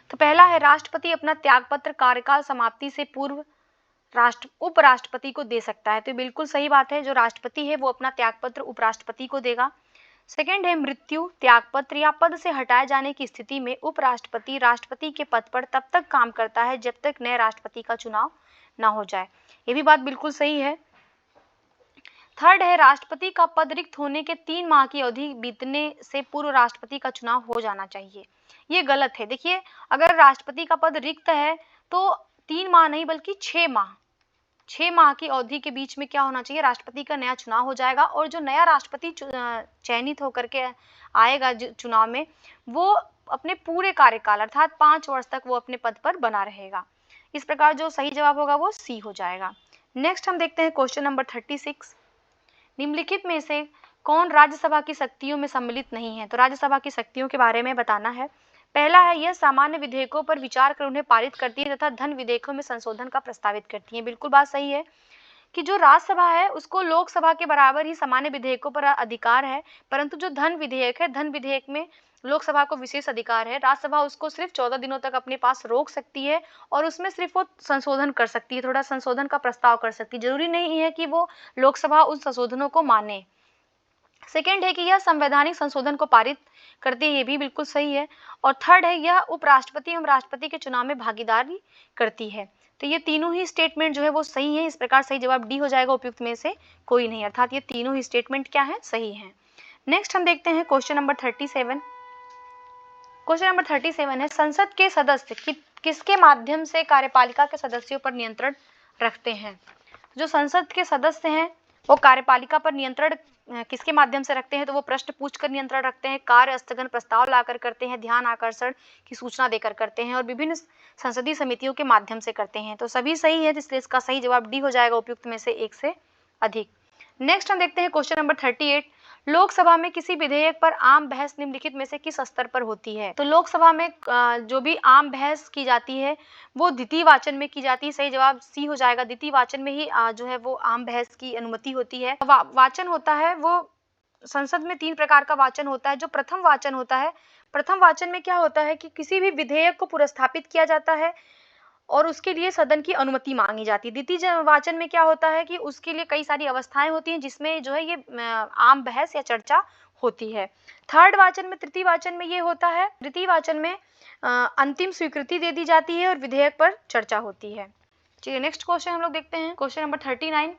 तो पहला है राष्ट्रपति अपना त्यागपत्र कार्यकाल समाप्ति से पूर्व उपराष्ट्रपति को दे सकता है। तो बिल्कुल सही बात है, जो राष्ट्रपति है वो अपना त्यागपत्र उपराष्ट्रपति को देगा। सेकेंड है मृत्यु, त्यागपत्र या पद से हटाए जाने की स्थिति में उपराष्ट्रपति राष्ट्रपति के पद पर तब तक काम करता है जब तक नए राष्ट्रपति का चुनाव ना हो जाए। ये भी बात बिल्कुल सही है। थर्ड है राष्ट्रपति का पद रिक्त होने के 3 माह की अवधि बीतने से पूर्व राष्ट्रपति का चुनाव हो जाना चाहिए। ये गलत है। देखिए अगर राष्ट्रपति का पद रिक्त है तो 3 माह नहीं बल्कि 6 माह की अवधि के बीच में क्या होना चाहिए, राष्ट्रपति का नया चुनाव हो जाएगा और जो नया राष्ट्रपति चयनित होकर के आएगा चुनाव में, वो अपने पूरे कार्यकाल अर्थात 5 वर्ष तक वो अपने पद पर बना रहेगा। इस प्रकार जो सही जवाब होगा वो सी हो जाएगा। नेक्स्ट हम देखते हैं क्वेश्चन नंबर 36। निम्नलिखित में से कौन राज्यसभा की शक्तियों में सम्मिलित नहीं है? तो राज्यसभा की शक्तियों के बारे में बताना है। पहला है यह सामान्य विधेयकों पर विचार कर उन्हें पारित करती है तथा धन विधेयकों में संशोधन का प्रस्तावित करती है। बिल्कुल बात सही है कि जो राज्यसभा है उसको लोकसभा के बराबर ही सामान्य विधेयकों पर अधिकार है, परंतु जो धन विधेयक है, धन विधेयक में लोकसभा को विशेष अधिकार है। राज्यसभा उसको सिर्फ 14 दिनों तक अपने पास रोक सकती है और उसमें सिर्फ वो संशोधन कर सकती है, थोड़ा संशोधन का प्रस्ताव कर सकती है। जरूरी नहीं है कि वो लोकसभा उन संशोधनों को माने। सेकेंड है कि यह संवैधानिक संशोधन को पारित करती है, ये भी बिल्कुल सही है। और थर्ड है यह उपराष्ट्रपति एवं राष्ट्रपति के चुनाव में भागीदारी करती है। तो ये तीनों ही स्टेटमेंट जो है वो सही है। इस प्रकार सही जवाब डी हो जाएगा, उपयुक्त में से कोई नहीं, अर्थात ये तीनों ही स्टेटमेंट क्या है, सही है। नेक्स्ट हम देखते हैं क्वेश्चन नंबर 37। क्वेश्चन नंबर 37 है संसद के सदस्य किसके माध्यम से कार्यपालिका के सदस्यों पर नियंत्रण रखते हैं? जो संसद के सदस्य हैं वो कार्यपालिका पर नियंत्रण किसके माध्यम से रखते हैं? तो वो प्रश्न पूछकर नियंत्रण रखते हैं, कार्य स्थगन प्रस्ताव लाकर करते हैं, ध्यान आकर्षण की सूचना देकर करते हैं और विभिन्न संसदीय समितियों के माध्यम से करते हैं। तो सभी सही है, इसलिए इसका सही जवाब डी हो जाएगा, उपयुक्त में से एक से अधिक। नेक्स्ट हम देखते हैं क्वेश्चन नंबर 38। लोकसभा में किसी विधेयक पर आम बहस निम्नलिखित में से किस स्तर पर होती है? तो लोकसभा में जो भी आम बहस की जाती है वो द्वितीय वाचन में की जाती है। सही जवाब सी हो जाएगा, द्वितीय वाचन में ही जो है वो आम बहस की अनुमति होती है। वाचन होता है वो संसद में 3 प्रकार का वाचन होता है। जो प्रथम वाचन होता है, प्रथम वाचन में क्या होता है कि किसी भी विधेयक को पुरस्थापित किया जाता है और उसके लिए सदन की अनुमति मांगी जाती है। द्वितीय वाचन में क्या होता है कि उसके लिए कई सारी अवस्थाएं होती हैं जिसमें जो है ये आम बहस या चर्चा होती है। थर्ड वाचन में, तृतीय वाचन में ये होता है, तृतीय वाचन में अंतिम स्वीकृति दे दी जाती है और विधेयक पर चर्चा होती है। चलिए नेक्स्ट क्वेश्चन हम लोग देखते हैं, क्वेश्चन नंबर 39।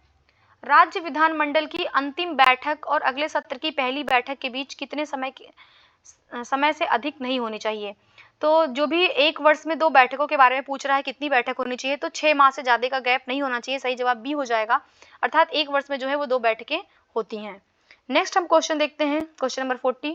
राज्य विधानमंडल की अंतिम बैठक और अगले सत्र की पहली बैठक के बीच कितने समय से अधिक नहीं होनी चाहिए। तो जो भी एक वर्ष में 2 बैठकों के बारे में पूछ रहा है, कितनी बैठक होनी चाहिए, तो 6 माह से ज्यादा का गैप नहीं होना चाहिए। सही जवाब बी हो जाएगा, अर्थात एक वर्ष में जो है वो 2 बैठकें होती हैं। नेक्स्ट हम क्वेश्चन देखते हैं, क्वेश्चन नंबर 40।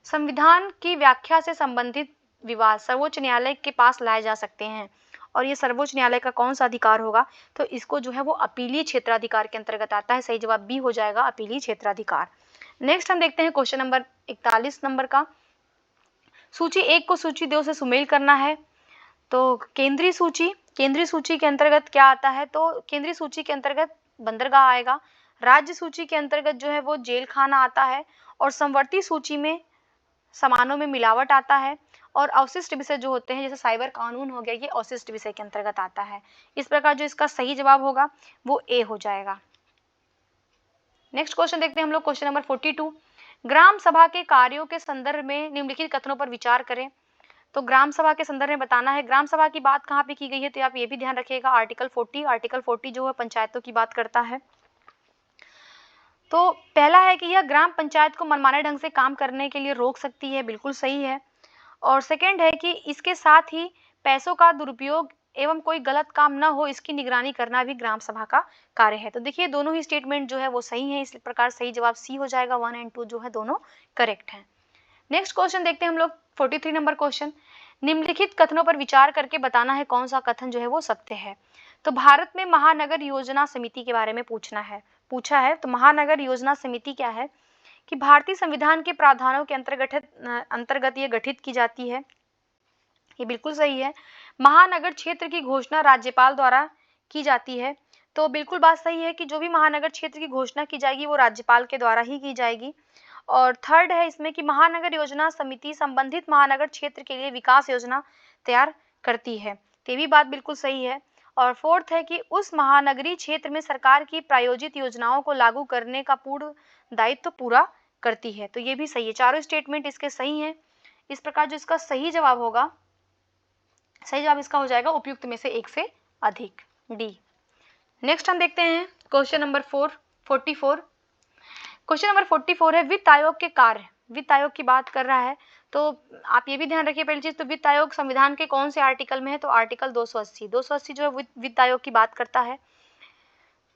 संविधान की व्याख्या से संबंधित विवाद सर्वोच्च न्यायालय के पास लाए जा सकते हैं, और ये सर्वोच्च न्यायालय का कौन सा अधिकार होगा, तो इसको जो है वो अपीलीय क्षेत्राधिकार के अंतर्गत आता है। सही जवाब बी हो जाएगा, अपीलीय क्षेत्राधिकार। नेक्स्ट हम देखते हैं क्वेश्चन नंबर 41 नंबर का, सूची 1 को सूची 2 से सुमेल करना है। तो केंद्रीय सूची के अंतर्गत क्या आता है, तो केंद्रीय सूची के अंतर्गत बंदरगाह आएगा। राज्य सूची के अंतर्गत जो है वो जेल खाना आता है, और समवर्ती सूची में सामानों में मिलावट आता है, और अवशिष्ट विषय जो होते हैं जैसे साइबर कानून हो गया, ये अवशिष्ट विषय के अंतर्गत आता है। इस प्रकार जो इसका सही जवाब होगा वो ए हो जाएगा। नेक्स्ट क्वेश्चन देखते हैं हम लोग, क्वेश्चन नंबर 42। ग्राम सभा के कार्यों के संदर्भ में निम्नलिखित कथनों पर विचार करें। तो ग्राम सभा के संदर्भ में बताना है। ग्राम सभा की बात कहाँ पे की गई है, तो आप ये भी ध्यान रखिएगा, आर्टिकल 40। आर्टिकल 40 जो है पंचायतों की बात करता है। तो पहला है कि यह ग्राम पंचायत को मनमाने ढंग से काम करने के लिए रोक सकती है, बिल्कुल सही है। और सेकंड है कि इसके साथ ही पैसों का दुरुपयोग एवं कोई गलत काम न हो, इसकी निगरानी करना भी ग्राम सभा का कार्य है। तो देखिए दोनों ही स्टेटमेंट जो है वो सही है, इस प्रकार सही जवाब सी हो जाएगा। 1 और 2 जो है दोनों करेक्ट हैं। नेक्स्ट क्वेश्चन देखते हैं हम लोग, 43 नंबर क्वेश्चन। निम्नलिखित कथनों पर विचार करके बताना है कौन सा कथन जो है वो सत्य है। तो भारत में महानगर योजना समिति के बारे में पूछा है। तो महानगर योजना समिति क्या है कि भारतीय संविधान के प्रावधानों के अंतर्गत ये गठित की जाती है, ये बिल्कुल सही है। महानगर क्षेत्र की घोषणा राज्यपाल द्वारा की जाती है, तो बिल्कुल बात सही है कि जो भी महानगर क्षेत्र की घोषणा की जाएगी वो राज्यपाल के द्वारा ही की जाएगी। और थर्ड है इसमें कि महानगर योजना समिति संबंधित महानगर क्षेत्र के लिए विकास योजना तैयार करती है, ये भी बात बिल्कुल सही है। और फोर्थ है कि उस महानगरीय क्षेत्र में सरकार की प्रायोजित योजनाओं को लागू करने का पूर्ण दायित्व पूरा करती है, तो ये भी सही है। चारों स्टेटमेंट इसके सही हैं। इस प्रकार जो इसका सही जवाब होगा, सही जवाब इसका हो जाएगा उपयुक्त में से एक से अधिक, डी। नेक्स्ट हम देखते हैं क्वेश्चन नंबर 44। क्वेश्चन नंबर 44 है वित्त आयोग के कार्य। वित्त आयोग की बात कर रहा है, तो आप ये भी ध्यान रखिए पहली चीज, तो वित्त आयोग संविधान के कौन से आर्टिकल में है, तो आर्टिकल 280 जो है वित्त आयोग की बात करता है।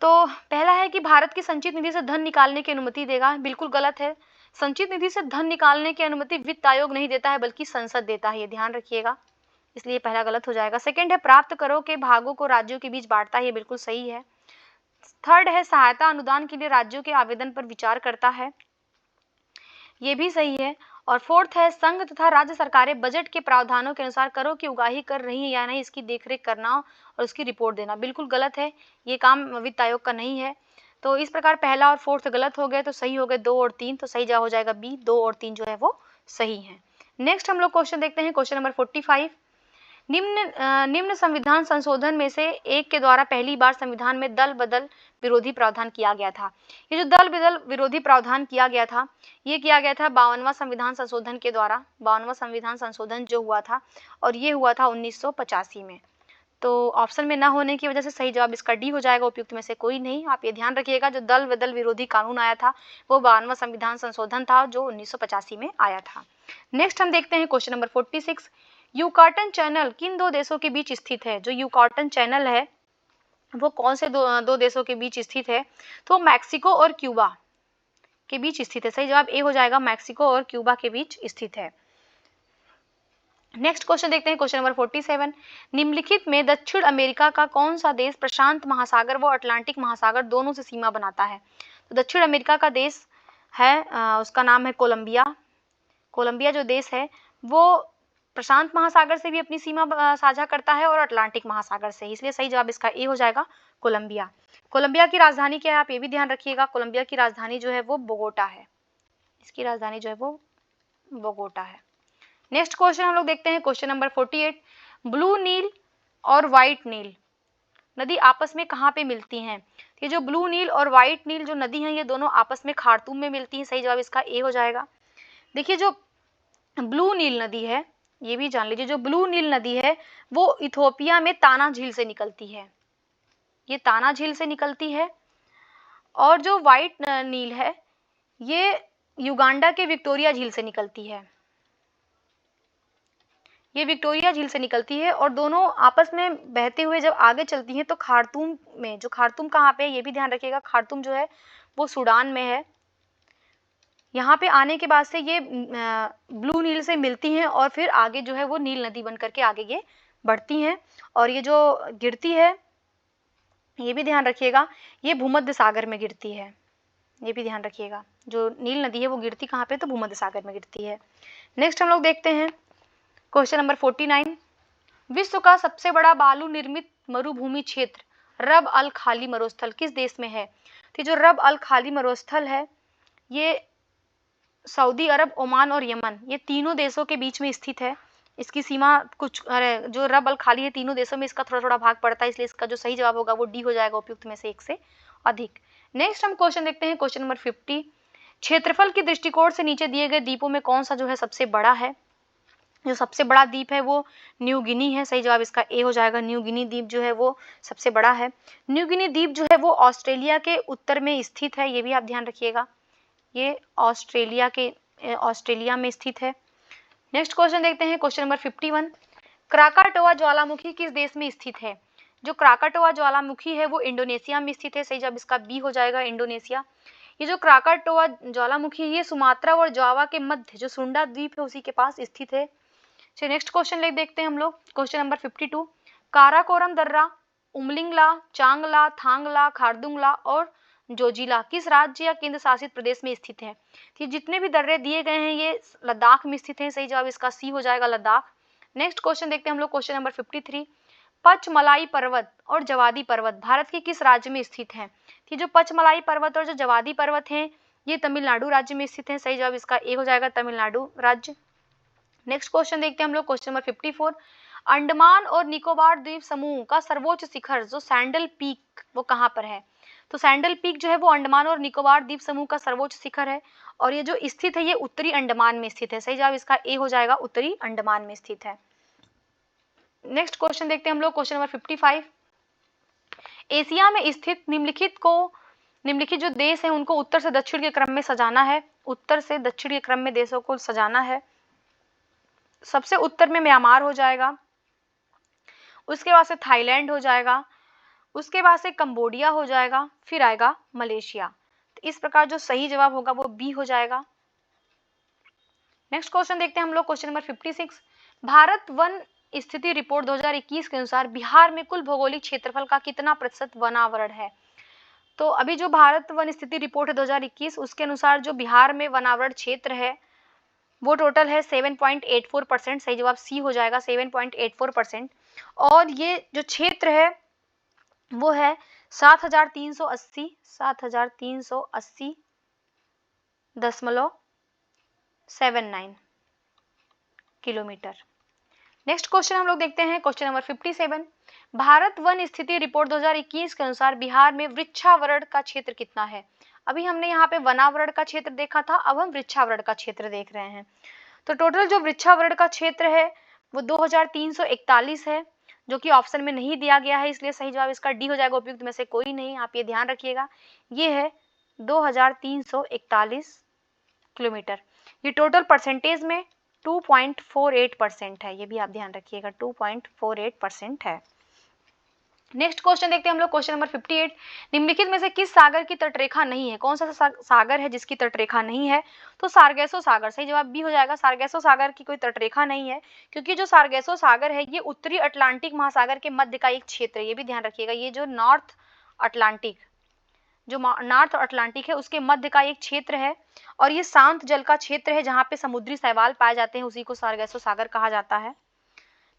तो पहला है कि भारत की संचित निधि से धन निकालने की अनुमति देगा, बिल्कुल गलत है। संचित निधि से धन निकालने की अनुमति वित्त आयोग नहीं देता है बल्कि संसद देता है, ये ध्यान रखिएगा, इसलिए पहला गलत हो जाएगा। सेकंड है प्राप्त करों के भागों को राज्यों के बीच बांटता है, ये बिल्कुल सही है। थर्ड है सहायता अनुदान के लिए राज्यों के आवेदन पर विचार करता है, ये भी सही है। और फोर्थ है संघ तथा राज्य सरकारें बजट के प्रावधानों के अनुसार करों की उगाही कर रही है या नहीं, इसकी देखरेख करना और उसकी रिपोर्ट देना, बिल्कुल गलत है, ये काम वित्त आयोग का नहीं है। तो इस प्रकार पहला और फोर्थ गलत हो गए, तो सही हो गए 2 और 3, तो सही जवाब हो जाएगा बी, 2 और 3 जो है वो सही है। नेक्स्ट हम लोग क्वेश्चन देखते हैं, क्वेश्चन नंबर 45। निम्न संविधान संशोधन में से एक के द्वारा पहली बार संविधान में दल बदल विरोधी प्रावधान किया गया था। ये जो दल बदल विरोधी प्रावधान किया गया था, ये किया गया था 52वां संविधान संशोधन के द्वारा। 52वां संविधान संशोधन जो हुआ था, और ये हुआ था 1985 में। तो ऑप्शन में ना होने की वजह से सही जवाब इसका डी हो जाएगा, उपयुक्त में से कोई नहीं। आप ये ध्यान रखिएगा, जो दल बदल विरोधी कानून आया था वो 52वां संविधान संशोधन था जो 1985 में आया था। नेक्स्ट हम देखते हैं क्वेश्चन नंबर 46। यूकाटन चैनल किन 2 देशों के बीच स्थित है। जो यूकाटन चैनल है वो कौन से दो देशों के बीच स्थित है, तो मैक्सिको और क्यूबा के बीच स्थित है। सही जवाब ए हो जाएगा, मैक्सिको और क्यूबा के बीच स्थित है। नेक्स्ट क्वेश्चन देखते हैं, क्वेश्चन नंबर 47। निम्नलिखित में दक्षिण अमेरिका का कौन सा देश प्रशांत महासागर व अटलांटिक महासागर दोनों से सीमा बनाता है। तो दक्षिण अमेरिका का देश है, उसका नाम है कोलंबिया। कोलंबिया जो देश है वो प्रशांत महासागर से भी अपनी सीमा साझा करता है और अटलांटिक महासागर से, इसलिए सही जवाब इसका ए हो जाएगा, कोलंबिया। कोलंबिया की राजधानी क्या है, आप ये भी ध्यान रखिएगा, कोलंबिया की राजधानी जो है वो बोगोटा है, इसकी राजधानी जो है वो बोगोटा है। नेक्स्ट क्वेश्चन हम लोग देखते हैं, क्वेश्चन नंबर 48। ब्लू नील और व्हाइट नील नदी आपस में कहाँ पे मिलती हैं? ये जो ब्लू नील और व्हाइट नील जो नदी हैं ये दोनों आपस में खार्तूम में मिलती हैं। सही जवाब इसका ए हो जाएगा। देखिए जो ब्लू नील नदी है, ये भी जान लीजिए, जो ब्लू नील नदी है वो इथोपिया में ताना झील से निकलती है, ये ताना झील से निकलती है। और जो व्हाइट नील है ये युगांडा के विक्टोरिया झील से निकलती है, ये विक्टोरिया झील से निकलती है। और दोनों आपस में बहते हुए जब आगे चलती हैं तो खार्तूम में, जो खार्तूम कहाँ पे है ये भी ध्यान रखिएगा, खार्तूम जो है वो सूडान में है। यहाँ पे आने के बाद से ये ब्लू नील से मिलती हैं और फिर आगे जो है वो नील नदी बन करके आगे ये बढ़ती हैं। और ये जो गिरती है ये भी ध्यान रखिएगा, ये भूमध्य सागर में गिरती है, ये भी ध्यान रखिएगा। जो नील नदी है वो गिरती कहाँ पे? तो भूमध्य सागर में गिरती है। नेक्स्ट हम लोग देखते हैं क्वेश्चन नंबर 49। विश्व का सबसे बड़ा बालू निर्मित मरुभूमि क्षेत्र रब अल खाली मरुस्थल किस देश में है? तो जो रब अल खाली मरुस्थल है ये सऊदी अरब, ओमान और यमन, ये तीनों देशों के बीच में स्थित है। इसकी सीमा कुछ, अरे जो रब अल खाली है तीनों देशों में इसका थोड़ा थोड़ा भाग पड़ता है, इसलिए इसका जो सही जवाब होगा वो डी हो जाएगा, उपयुक्त में से एक से अधिक। नेक्स्ट हम क्वेश्चन देखते हैं क्वेश्चन नंबर 50। क्षेत्रफल के दृष्टिकोण से नीचे दिए गए द्वीपों में कौन सा जो है सबसे बड़ा है? जो सबसे बड़ा द्वीप है वो न्यू गिनी है। सही जवाब इसका ए हो जाएगा, न्यू गिनी द्वीप जो है वो सबसे बड़ा है। न्यू गिनी द्वीप जो है वो ऑस्ट्रेलिया के उत्तर में स्थित है, ये भी आप ध्यान रखिएगा, ये ऑस्ट्रेलिया में स्थित है। नेक्स्ट क्वेश्चन देखते हैं क्वेश्चन नंबर 51। क्राकाटोआ ज्वालामुखी किस देश में स्थित है? जो क्राकाटोआ ज्वालामुखी है वो इंडोनेशिया में स्थित है। सही जवाब इसका बी हो जाएगा, इंडोनेशिया। ये जो क्राकाटोआ ज्वालामुखी ये सुमात्रा और जावा के मध्य जो सुंडा द्वीप है उसी के पास स्थित है। चलिए नेक्स्ट क्वेश्चन ले देखते हैं हम लोग क्वेश्चन नंबर 52। काराकोरम दर्रा, उमलिंगला, चांगला, थांगला, खारदुंगला और जोजिला किस राज्य या केंद्र शासित प्रदेश में स्थित है? तो जितने भी दर्रे दिए गए हैं ये लद्दाख में स्थित हैं। सही जवाब इसका सी हो जाएगा, लद्दाख। नेक्स्ट क्वेश्चन देखते हैं हम लोग क्वेश्चन नंबर 53। पचमलाई पर्वत और जवादी पर्वत भारत के किस राज्य में स्थित हैं? तो जो पचमलाई पर्वत और जो जवादी पर्वत हैं ये तमिलनाडु राज्य में स्थित हैं। सही जवाब इसका ए हो जाएगा, तमिलनाडु राज्य। नेक्स्ट क्वेश्चन देखते हैं हम लोग क्वेश्चन नंबर 54। अंडमान और निकोबार द्वीप समूह का सर्वोच्च शिखर जो सैंडल पीक वो कहाँ पर है? तो सैंडल पीक जो है वो अंडमान और निकोबार द्वीप समूह का सर्वोच्च शिखर है और ये जो स्थित है ये उत्तरी अंडमान में स्थित है। सही जवाब इसका ए हो जाएगा, उत्तरी अंडमान में स्थित है। नेक्स्ट क्वेश्चन देखते हैं हम लोग क्वेश्चन नंबर 55। एशिया में स्थित निम्नलिखित जो देश है उनको उत्तर से दक्षिण के क्रम में सजाना है, उत्तर से दक्षिण के क्रम में देशों को सजाना है। सबसे उत्तर में म्यांमार हो जाएगा, उसके बाद से थाईलैंड हो जाएगा, उसके बाद से कंबोडिया हो जाएगा, फिर आएगा मलेशिया। तो इस प्रकार जो सही जवाब होगा वो बी हो जाएगा। नेक्स्ट क्वेश्चन देखते हैं हम लोग क्वेश्चन नंबर 56। भारत वन स्थिति रिपोर्ट 2021 के अनुसार बिहार में कुल भौगोलिक क्षेत्रफल का कितना प्रतिशत वनावरण है? तो अभी जो भारत वन स्थिति रिपोर्ट है 2021 उसके अनुसार जो बिहार में वनावरण क्षेत्र है वो टोटल है 7.84%। सही जवाब सी हो जाएगा, 7.84%। और ये जो क्षेत्र है वो है 7,380.79 किलोमीटर। नेक्स्ट क्वेश्चन हम लोग देखते हैं क्वेश्चन नंबर 57। भारत वन स्थिति रिपोर्ट 2021 के अनुसार बिहार में वृक्षावरण का क्षेत्र कितना है? अभी हमने यहाँ पे वनावरण का क्षेत्र देखा था, अब हम वृक्षावरण का क्षेत्र देख रहे हैं। तो टोटल जो वृक्षावरण का क्षेत्र है वो 2341 है, जो कि ऑप्शन में नहीं दिया गया है, इसलिए सही जवाब इसका डी हो जाएगा, उपयुक्त में से कोई नहीं। आप ये ध्यान रखिएगा, ये है 2341 किलोमीटर। ये टोटल परसेंटेज में 2.48% है, ये भी आप ध्यान रखिएगा, 2.48% है। नेक्स्ट क्वेश्चन देखते हैं हम लोग क्वेश्चन नंबर 58। निम्नलिखित में से किस सागर की तटरेखा नहीं है? कौन सा सागर है जिसकी तटरेखा नहीं है? तो सारगेसो सागर। सही जवाब बी हो जाएगा, सारगेसो सागर की कोई तटरेखा नहीं है, क्योंकि जो सारगेसो सागर है ये उत्तरी अटलांटिक महासागर के मध्य का एक क्षेत्र है, ये भी ध्यान रखिएगा। ये जो नॉर्थ अटलांटिक है उसके मध्य का एक क्षेत्र है और ये शांत जल का क्षेत्र है जहाँ पे समुद्री शैवाल पाए जाते हैं, उसी को सारगेसो सागर कहा जाता है।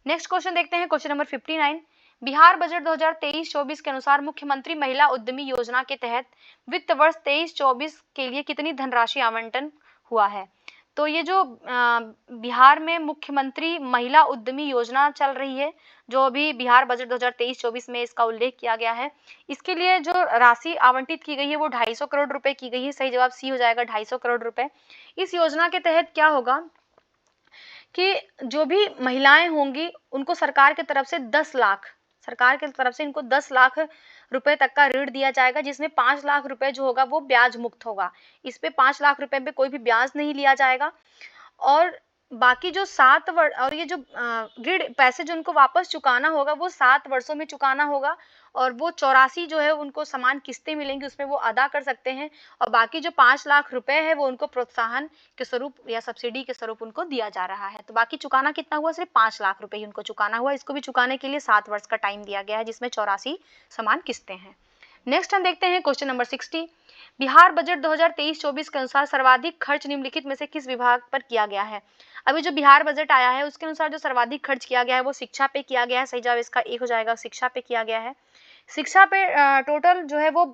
नेक्स्ट क्वेश्चन देखते हैं क्वेश्चन नंबर 59। बिहार बजट 2023-24 के अनुसार मुख्यमंत्री महिला उद्यमी योजना के तहत वित्त वर्ष 23-24 के लिए कितनी धनराशि आवंटन हुआ है? तो ये जो बिहार में मुख्यमंत्री महिला उद्यमी योजना चल रही है, जो अभी बिहार बजट 2023-24 में इसका उल्लेख किया गया है, इसके लिए जो राशि आवंटित की गई है वो 250 करोड़ रुपए की गई है। सही जवाब सी हो जाएगा, 250 करोड़ रुपए। इस योजना के तहत क्या होगा कि जो भी महिलाएं होंगी उनको सरकार की तरफ से 10 लाख, सरकार की तरफ से इनको 10 लाख रुपए तक का ऋण दिया जाएगा, जिसमें 5 लाख रुपए जो होगा वो ब्याज मुक्त होगा। इस पे 5 लाख रुपए पे कोई भी ब्याज नहीं लिया जाएगा। और बाकी जो 7 वर्ष और ये जो ऋण पैसे जो उनको वापस चुकाना होगा वो 7 वर्षों में चुकाना होगा, और वो 84 जो है उनको समान किस्तें मिलेंगी, उसमें वो अदा कर सकते हैं। और बाकी जो 5 लाख रुपए है वो उनको प्रोत्साहन के स्वरूप या सब्सिडी के स्वरूप उनको दिया जा रहा है। तो बाकी चुकाना कितना हुआ, सिर्फ 5 लाख रुपए ही उनको चुकाना हुआ। इसको भी चुकाने के लिए 7 वर्ष का टाइम दिया गया है, जिसमें 84 समान किस्तें हैं। नेक्स्ट हम देखते हैं क्वेश्चन नंबर 60। बिहार बजट 2023-24 के अनुसार सर्वाधिक खर्च निम्नलिखित में से किस विभाग पर किया गया है। अभी जो बिहार बजट आया है उसके अनुसार जो सर्वाधिक खर्च किया गया है वो शिक्षा पे किया गया है। सही जवाब इसका एक हो जाएगा, शिक्षा पे किया गया है। शिक्षा पे टोटल जो है वो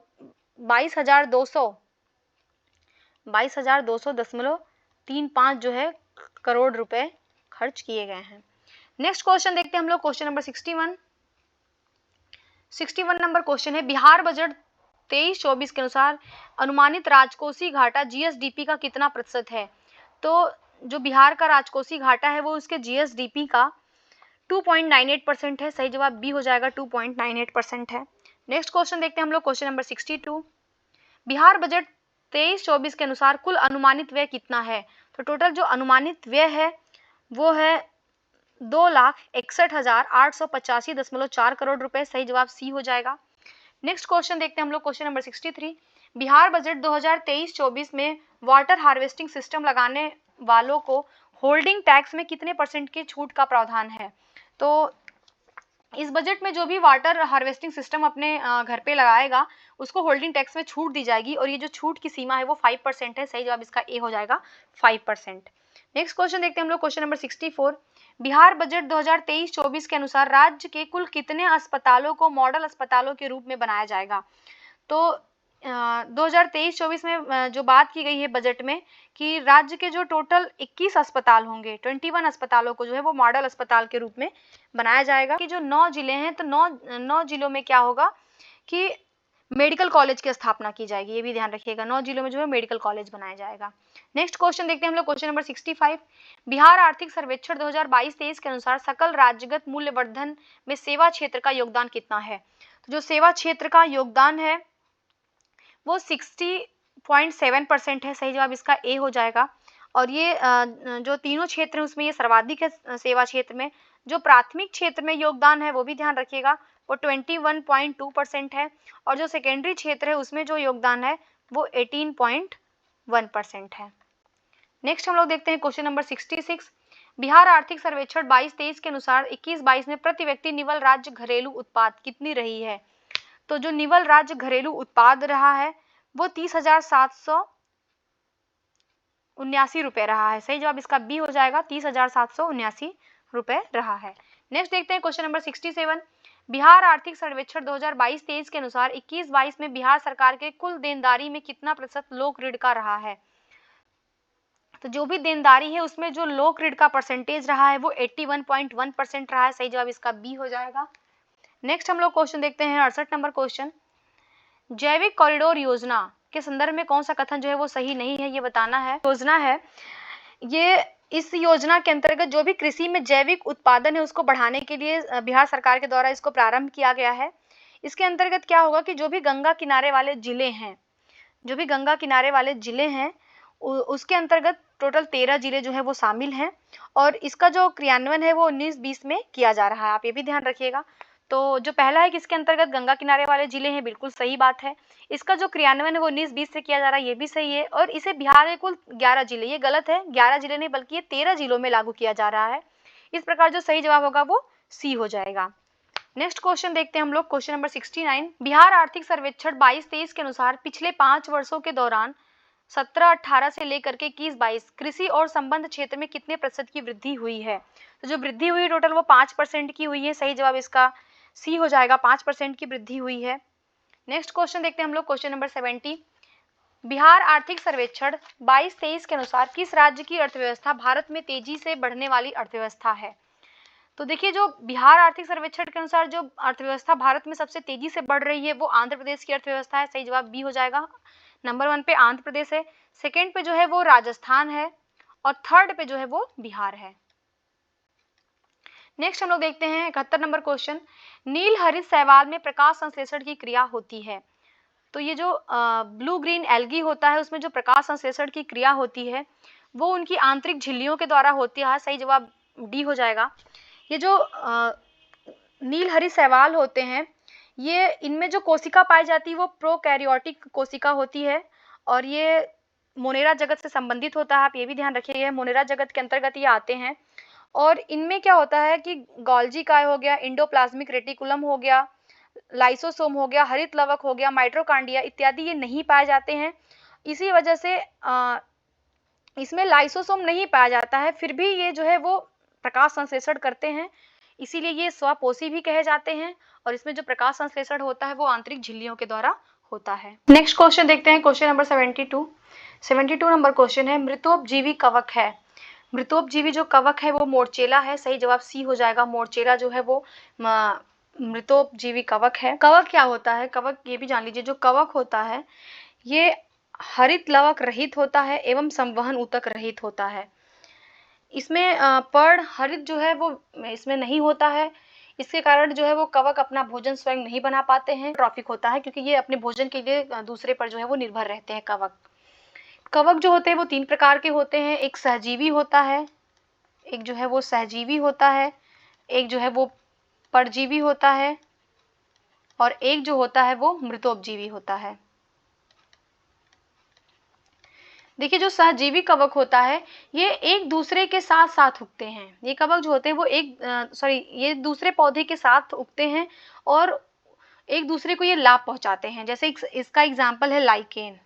22,200.35 जो है करोड़ रुपए खर्च किए गए हैं। नेक्स्ट क्वेश्चन देखते हैं हम लोग, क्वेश्चन नंबर 61 नंबर क्वेश्चन है, बिहार बजट 23-24 के अनुसार अनुमानित राजकोषीय घाटा जीएसडीपी का कितना प्रतिशत है। तो जो बिहार का राजकोषीय घाटा है वो उसके जीएसडीपी का 2.98% है। सही जवाब बी हो जाएगा, 2.98% है। नेक्स्ट क्वेश्चन देखते हैं हम लोग, क्वेश्चन नंबर 62। बिहार बजट 23-24 के अनुसार कुल अनुमानित व्यय कितना है। तो टोटल जो अनुमानित व्यय है वो है 2,61,885.4 करोड़ रुपए। सही जवाब सी हो जाएगा। नेक्स्ट क्वेश्चन देखते हैं हम लोग, क्वेश्चन नंबर 63। बिहार बजट 2023-24 में वाटर हार्वेस्टिंग सिस्टम लगाने वालों को होल्डिंग टैक्स में कितने % की छूट का प्रावधान है। तो इस बजट में जो भी वाटर हार्वेस्टिंग सिस्टम अपने घर पे लगाएगा उसको होल्डिंग टैक्स में छूट दी जाएगी, और ये जो छूट की सीमा है वो 5% है। सही जवाब इसका ए हो जाएगा, 5%। नेक्स्ट क्वेश्चन देखते हैं हम लोग, क्वेश्चन नंबर 64। बिहार बजट 2023-24 के अनुसार राज्य के कुल कितने अस्पतालों को मॉडल अस्पतालों के रूप में बनाया जाएगा। तो 2023-24 में जो बात की गई है बजट में कि राज्य के जो टोटल 21 अस्पताल होंगे, 21 अस्पतालों को जो है वो मॉडल अस्पताल के रूप में बनाया जाएगा। कि जो 9 जिले हैं तो 9 जिलों में क्या होगा कि मेडिकल कॉलेज की स्थापना की जाएगी, ये भी ध्यान रखिएगा। 9 जिलों में जो है मेडिकल कॉलेज बनाया जाएगा। नेक्स्ट क्वेश्चन देखते हैं हम लोग, क्वेश्चन नंबर 65। बिहार आर्थिक सर्वेक्षण 2022-23 के अनुसार सकल राज्यगत मूल्यवर्धन में सेवा क्षेत्र का योगदान कितना है। तो जो सेवा क्षेत्र का योगदान है वो 60.7% है। सही जवाब इसका ए हो जाएगा। और ये जो तीनों क्षेत्र हैं उसमें ये सर्वाधिक है सेवा क्षेत्र में। जो प्राथमिक क्षेत्र में योगदान है वो भी ध्यान रखिएगा, वो 21.2% है, और जो सेकेंडरी क्षेत्र है उसमें जो योगदान है वो 18.1% है। नेक्स्ट हम लोग देखते हैं क्वेश्चन नंबर 66। बिहार आर्थिक सर्वेक्षण 22-23 के अनुसार 21-22 में प्रति व्यक्ति निवल राज्य घरेलू उत्पाद कितनी रही है। तो जो निवल राज्य घरेलू उत्पाद रहा है वो 30,779 रुपए रहा है। सही जवाब इसका बी हो जाएगा, 30,779 रुपए रहा है। नेक्स्ट देखते हैं क्वेश्चन नंबर 67। बिहार आर्थिक सर्वेक्षण 2022-23 के अनुसार 21-22 में बिहार सरकार के कुल देनदारी में कितना प्रतिशत लोक ऋण का रहा है। तो जो भी देनदारी है उसमें जो लोक ऋण का परसेंटेज रहा है वो 81.1% रहा है। सही जवाब इसका बी हो जाएगा। नेक्स्ट हम लोग क्वेश्चन देखते हैं 68 नंबर क्वेश्चन। जैविक कॉरिडोर योजना के संदर्भ में कौन सा कथन जो है वो सही नहीं है, ये बताना है। योजना है ये, इस योजना के अंतर्गत जो भी कृषि में जैविक उत्पादन है उसको बढ़ाने के लिए बिहार सरकार के द्वारा इसको प्रारंभ किया गया है। इसके अंतर्गत क्या होगा कि जो भी गंगा किनारे वाले जिले हैं उसके अंतर्गत टोटल 13 जिले जो है वो शामिल हैं, और इसका जो क्रियान्वयन है वो 19-20 में किया जा रहा है। आप ये भी ध्यान रखिएगा। तो जो पहला है कि इसके अंतर्गत गंगा किनारे वाले जिले हैं, बिल्कुल सही बात है। इसका जो क्रियान्वयन है वो 19-20 से किया जा रहा है, ये भी सही है। और इसे बिहार के कुल 11 जिले, ये गलत है, 11 जिले नहीं बल्कि ये 13 जिलों में लागू किया जा रहा है। इस प्रकार जो सही जवाब होगा वो सी हो जाएगा। नेक्स्ट क्वेश्चन देखते हैं हम लोग, क्वेश्चन नंबर 69। बिहार आर्थिक सर्वेक्षण 22-23 के अनुसार पिछले 5 वर्षों के दौरान 17-18 से लेकर के 21-22 कृषि और संबंध क्षेत्र में कितने प्रतिशत की वृद्धि हुई है। तो जो वृद्धि हुई टोटल वो 5% की हुई है। सही जवाब इसका सी हो जाएगा, 5% की वृद्धि हुई है। नेक्स्ट क्वेश्चन देखते हैं हम लोग, क्वेश्चन नंबर 70। बिहार आर्थिक सर्वेक्षण 22-23 के अनुसार किस राज्य की अर्थव्यवस्था भारत में तेजी से बढ़ने वाली अर्थव्यवस्था है? तो देखिए, जो बिहार आर्थिक सर्वेक्षण के अनुसार जो अर्थव्यवस्था भारत में सबसे तेजी से बढ़ रही है वो आंध्र प्रदेश की अर्थव्यवस्था है। सही जवाब बी हो जाएगा। नंबर 1 पे आंध्र प्रदेश है, सेकंड पे जो है वो राजस्थान है और थर्ड पे जो है वो बिहार है। नेक्स्ट हम लोग देखते हैं 71 नंबर क्वेश्चन, नील हरित शैवाल में प्रकाश संश्लेषण की क्रिया होती है। तो ये जो ब्लू ग्रीन एल्गी होता है उसमें जो प्रकाश संश्लेषण की क्रिया होती है वो उनकी आंतरिक झिल्लियों के द्वारा होती है। सही जवाब डी हो जाएगा। ये जो नील हरित शैवाल होते हैं ये इनमें जो कोशिका पाई जाती है वो प्रोकैरियोटिक कोशिका होती है और ये मोनेरा जगत से संबंधित होता है। आप ये भी ध्यान रखिएगा, मोनेरा जगत के अंतर्गत ये आते हैं। और इनमें क्या होता है कि गोल्जी काय हो गया, इंडोप्लाज्मिक रेटिकुलम हो गया, लाइसोसोम हो गया, हरित लवक हो गया, माइटोकांड्रिया इत्यादि ये नहीं पाए जाते हैं। इसी वजह से इसमें लाइसोसोम नहीं पाया जाता है, फिर भी ये जो है वो प्रकाश संश्लेषण करते हैं, इसीलिए ये स्वपोषी भी कहे जाते हैं। और इसमें जो प्रकाश संश्लेषण होता है वो आंतरिक झिल्लियों के द्वारा होता है। नेक्स्ट क्वेश्चन देखते हैं, क्वेश्चन नंबर 72 नंबर क्वेश्चन है, मृतोपजीवी कवक है। मृतोपजीवी जो कवक है वो मोरचेला है। सही जवाब सी हो जाएगा। मोरचेला जो है वो मृतोपजीवी कवक है। कवक क्या होता है? कवक ये भी जान लीजिए, जो कवक होता है ये हरित लवक रहित होता है एवं संवहन ऊतक रहित होता है। इसमें पर्ण हरित जो है वो इसमें नहीं होता है, इसके कारण जो है वो कवक अपना भोजन स्वयं नहीं बना पाते हैं। ट्रॉफिक होता है क्योंकि ये अपने भोजन के लिए दूसरे पर जो है वो निर्भर रहते हैं। कवक जो होते हैं वो 3 प्रकार के होते हैं। एक सहजीवी होता है, एक जो है वो सहजीवी होता है, एक जो है वो परजीवी होता है और एक जो होता है वो मृतोपजीवी होता है। देखिए, जो सहजीवी कवक होता है ये एक दूसरे के साथ साथ उगते हैं। ये कवक जो होते हैं वो ये दूसरे पौधे के साथ उगते हैं और एक दूसरे को ये लाभ पहुंचाते हैं। जैसे इसका एग्जाम्पल है लाइकेन।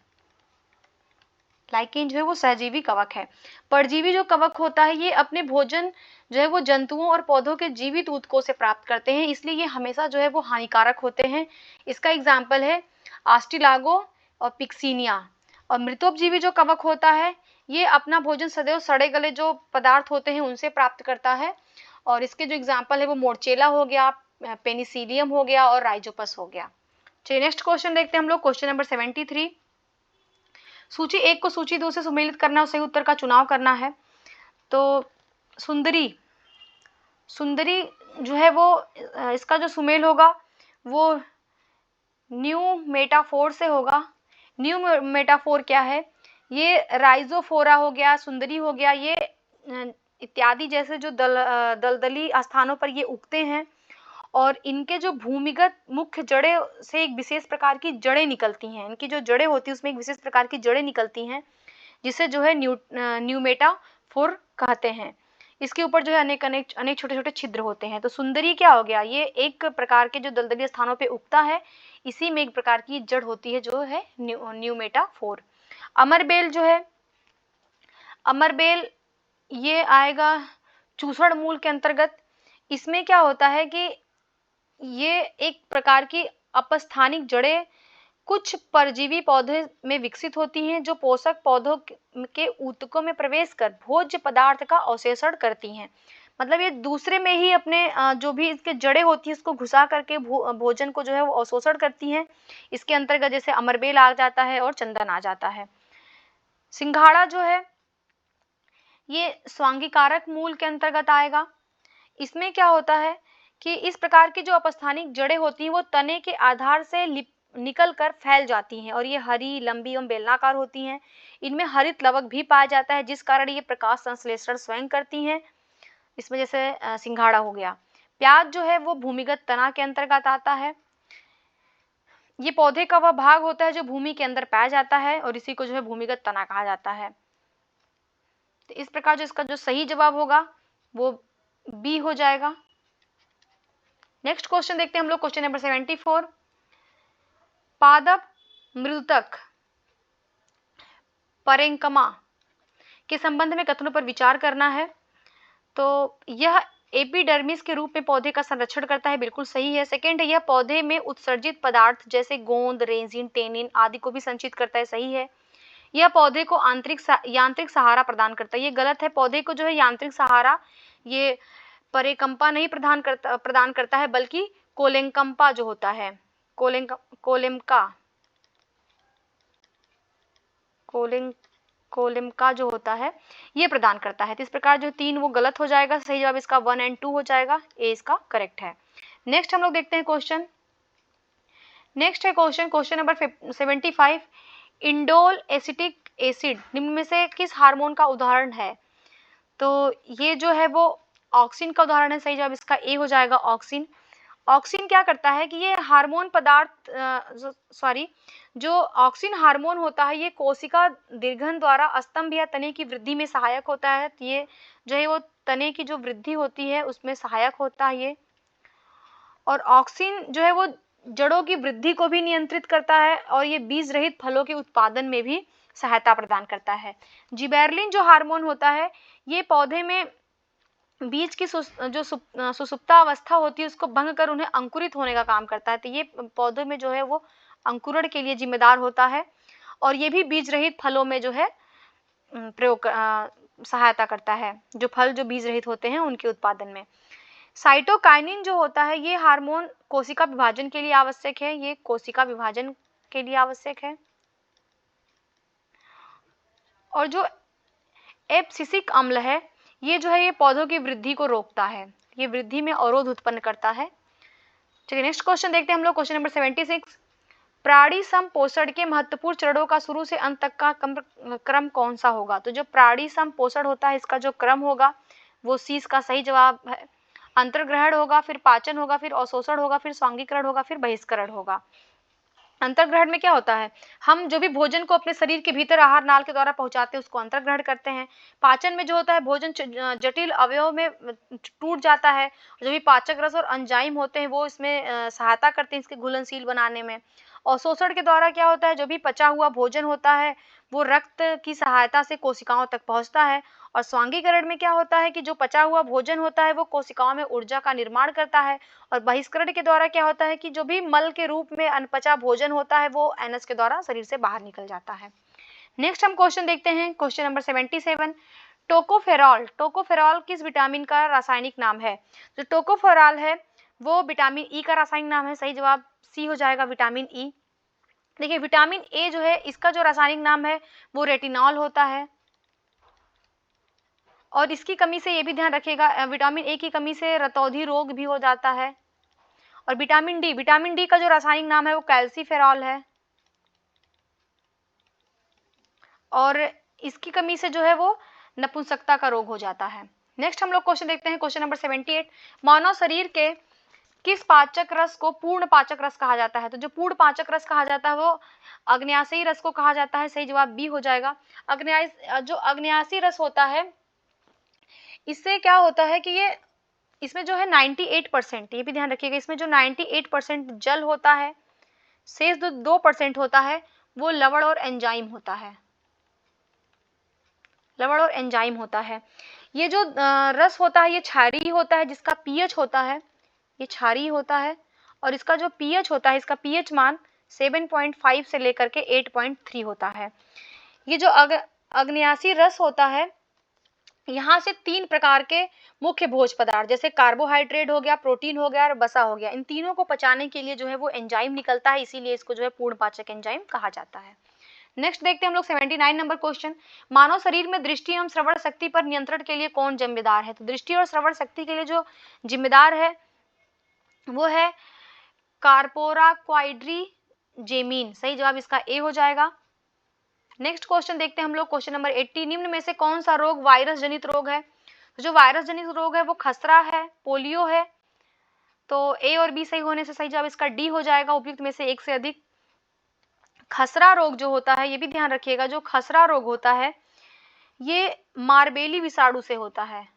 लाइकेन जो है वो सहजीवी कवक है। परजीवी जो कवक होता है ये अपने भोजन जो है वो जंतुओं और पौधों के जीवित ऊतकों से प्राप्त करते हैं, इसलिए ये हमेशा जो है वो हानिकारक होते हैं। इसका एग्जाम्पल है आस्टिलागो और पिक्सीनिया। और मृतोपजीवी जो कवक होता है ये अपना भोजन सदैव सड़े गले जो पदार्थ होते हैं उनसे प्राप्त करता है और इसके जो एग्जाम्पल है वो मोरचेला हो गया, पेनिसिलियम हो गया और राइजोपस हो गया। चलिए नेक्स्ट क्वेश्चन देखते हैं हम लोग, क्वेश्चन नंबर 73। सूची 1 को सूची 2 से सुमेलित करना और सही उत्तर का चुनाव करना है। तो सुंदरी जो है वो इसका जो सुमेल होगा वो न्यू मेटाफोर से होगा। न्यू मेटाफोर क्या है? ये राइजोफोरा हो गया, सुंदरी हो गया, ये इत्यादि जैसे जो दलदली स्थानों पर ये उगते हैं और इनके जो भूमिगत मुख्य जड़ें से एक विशेष प्रकार की जड़ें निकलती हैं। इनकी जो जड़ें होती है उसमें एक विशेष प्रकार की जड़ें निकलती हैं जिसे जो है न्यूमेटाफोर कहते हैं। इसके ऊपर जो है अनेक छोटे छोटे छिद्र होते हैं। तो सुंदरी क्या हो गया? ये एक प्रकार के जो दलदली स्थानों पे उगता है, इसी में एक प्रकार की जड़ होती है जो है न्यूमेटाफोर। अमरबेल जो है, अमरबेल ये आएगा चूसड़ मूल के अंतर्गत। इसमें क्या होता है कि ये एक प्रकार की अपस्थानिक जड़ें कुछ परजीवी पौधे में विकसित होती हैं जो पोषक पौधों के ऊतकों में प्रवेश कर भोज्य पदार्थ का अवशोषण करती हैं। मतलब ये दूसरे में ही अपने जो भी इसके जड़ें होती हैं इसको घुसा करके भोजन को जो है वो अवशोषण करती हैं। इसके अंतर्गत जैसे अमरबेल आ जाता है और चंदन आ जाता है। सिंघाड़ा जो है ये स्वांगीकारक मूल के अंतर्गत आएगा। इसमें क्या होता है कि इस प्रकार की जो अपस्थानिक जड़ें होती हैं वो तने के आधार से निकल कर फैल जाती हैं और ये हरी, लंबी एवं बेलनाकार होती हैं। इनमें हरित लवक भी पाया जाता है जिस कारण ये प्रकाश संश्लेषण स्वयं करती हैं। इसमें जैसे सिंघाड़ा हो गया। प्याज जो है वो भूमिगत तना के अंतर्गत आता है। ये पौधे का वह भाग होता है जो भूमि के अंदर पाया जाता है और इसी को जो है भूमिगत तना कहा जाता है। तो इस प्रकार जो इसका जो सही जवाब होगा वो बी हो जाएगा। नेक्स्ट क्वेश्चन देखते हैं हम लोग, क्वेश्चन नंबर 74। पादप मृदुतक परेंकमा के संबंध में कथनों पर विचार करना है। तो यह एपिडर्मिस के रूप में पौधे का संरक्षण करता है, बिल्कुल सही है। सेकेंड है यह पौधे में उत्सर्जित पदार्थ जैसे गोंद, रेजिन, टेनिन आदि को भी संचित करता है, सही है। यह पौधे को यांत्रिक सहारा प्रदान करता है। ये गलत है, पौधे को जो है यांत्रिक सहारा ये परेकंपा नहीं प्रदान करता है, बल्कि कोलेंकंपा जो होता है, कोलेम्का जो होता है ये प्रदान करता है। तो इस प्रकार जो 3 वो गलत हो जाएगा, सही जवाब इसका 1 और 2 हो जाएगा, ए इसका करेक्ट है। नेक्स्ट हम लोग देखते हैं क्वेश्चन। नेक्स्ट है question number 75, indole acetic acid निम्न में से किस हार्मोन का उदाहरण है? तो ये जो है वो ऑक्सिन का उदाहरण है, सही जवाब इसका ए हो जाएगा, ऑक्सिन। ऑक्सिन क्या करता है कि ये हार्मोन पदार्थ जो ऑक्सिन हार्मोन होता है ये कोशिका दीर्घन द्वारा स्तंभ या तने की वृद्धि में सहायक होता है। तो ये जो है वो तने की जो वृद्धि होती है उसमें सहायक होता है ये। और ऑक्सिन जो है वो जड़ों की वृद्धि को भी नियंत्रित करता है और ये बीज रहित फलों के उत्पादन में भी सहायता प्रदान करता है। जिबेरेलिन जो हार्मोन होता है ये पौधे में बीज की जो सुसुप्ता अवस्था होती है उसको भंग कर उन्हें अंकुरित होने का काम करता है। तो ये पौधों में जो है वो अंकुरण के लिए जिम्मेदार होता है और ये भी बीज रहित फलों में जो है सहायता करता है, जो फल जो बीज रहित होते हैं उनके उत्पादन में। साइटोकाइनिन जो होता है ये हार्मोन कोशिका विभाजन के लिए आवश्यक है, ये कोशिका विभाजन के लिए आवश्यक है। और जो एब्सिसिक अम्ल है ये जो है ये पौधों की वृद्धि को रोकता है, ये वृद्धि में अवरोध उत्पन्न करता है। चलिए नेक्स्ट क्वेश्चन देखते हैं हम लोग, क्वेश्चन नंबर 76, प्राणी संपोषण के महत्वपूर्ण चरणों का शुरू से अंत तक का क्रम कौन सा होगा? तो जो प्राणी संपोषण होता है इसका जो क्रम होगा वो सी इसका सही जवाब है। अंतर्ग्रहण होगा, फिर पाचन होगा, फिर अवशोषण होगा, फिर स्वांगीकरण होगा, फिर बहिष्करण होगा। अंतर्ग्रहण में क्या होता है, हम जो भी भोजन को अपने शरीर के भीतर आहार नाल के द्वारा पहुंचाते हैं उसको अंतर्ग्रहण करते हैं। पाचन में जो होता है भोजन जटिल अवयव में टूट जाता है, जो भी पाचक रस और एंजाइम होते हैं वो इसमें सहायता करते हैं इसके घुलनशील बनाने में। और शोषण के द्वारा क्या होता है, जो भी पचा हुआ भोजन होता है वो रक्त की सहायता से कोशिकाओं तक पहुंचता है। और स्वांगीकरण में क्या होता है कि जो पचा हुआ भोजन होता है वो कोशिकाओं में ऊर्जा का निर्माण करता है। और बहिष्करण के द्वारा क्या होता है कि जो भी मल के रूप में अनपचा भोजन होता है वो एनस के द्वारा शरीर से बाहर निकल जाता है। नेक्स्ट हम क्वेश्चन देखते हैं, क्वेश्चन नंबर 77, टोकोफेरॉल किस विटामिन का रासायनिक नाम है? जो टोकोफेरॉल है वो विटामिन ई का रासायनिक नाम है, सही जवाब सी हो जाएगा, विटामिन ई। देखिए विटामिन ए जो है इसका जो रासायनिक नाम है वो रेटिनॉल होता है। और इसकी कमी से ये भी ध्यान रखिएगा, विटामिन ए की कमी से रतौंधी रोग भी हो जाता है। और विटामिन डी का जो रासायनिक नाम है वो कैल्सीफेरॉल है। और इसकी कमी से जो है वो नपुंसकता का रोग हो जाता है। नेक्स्ट हम लोग क्वेश्चन देखते हैं, क्वेश्चन नंबर 78, मानव शरीर के किस पाचक रस को पूर्ण पाचक रस कहा जाता है? तो जो पूर्ण पाचक रस कहा जाता है वो अग्न्याशयी रस को कहा जाता है, सही जवाब बी हो जाएगा। जो अग्न्याशयी रस होता है इससे क्या होता है कि ये इसमें जो है 98%, ये भी ध्यान रखिएगा, इसमें जो 98% जल होता है, शेष जो 2% होता है वो लवण और एंजाइम होता है, लवण और एंजाइम होता है। ये जो रस होता है ये क्षारीय होता है, जिसका पीएच होता है ये क्षारीय होता है। और इसका जो पीएच होता है इसका पीएच मान 7.5 से लेकर के 8.3 होता है। ये जो अग्न्यासी रस होता है यहाँ से 3 प्रकार के मुख्य भोज्य पदार्थ जैसे कार्बोहाइड्रेट हो गया, प्रोटीन हो गया और वसा हो गया, इन तीनों को पचाने के लिए जो है वो एंजाइम निकलता है, इसीलिए इसको जो है पूर्ण पाचक एंजाइम कहा जाता है। नेक्स्ट देखते हैं हम लोग 79 नंबर क्वेश्चन, मानव शरीर में दृष्टि एवं श्रवण शक्ति पर नियंत्रण के लिए कौन जिम्मेदार है? तो दृष्टि और श्रवण शक्ति के लिए जो जिम्मेदार है वो है कार्पोराक्वाइड्रीजेमिन, सही जवाब इसका ए हो जाएगा। नेक्स्ट क्वेश्चन देखते हैं हम लोग, क्वेश्चन नंबर 80, निम्न में से कौन सा रोग वायरस जनित रोग है? तो जो वायरस जनित रोग है वो खसरा है, पोलियो है। तो ए और बी सही होने से सही जवाब इसका डी हो जाएगा, उपयुक्त में से एक से अधिक। खसरा रोग जो होता है ये भी ध्यान रखिएगा, जो खसरा रोग होता है ये मार्बेली विषाणु से होता है,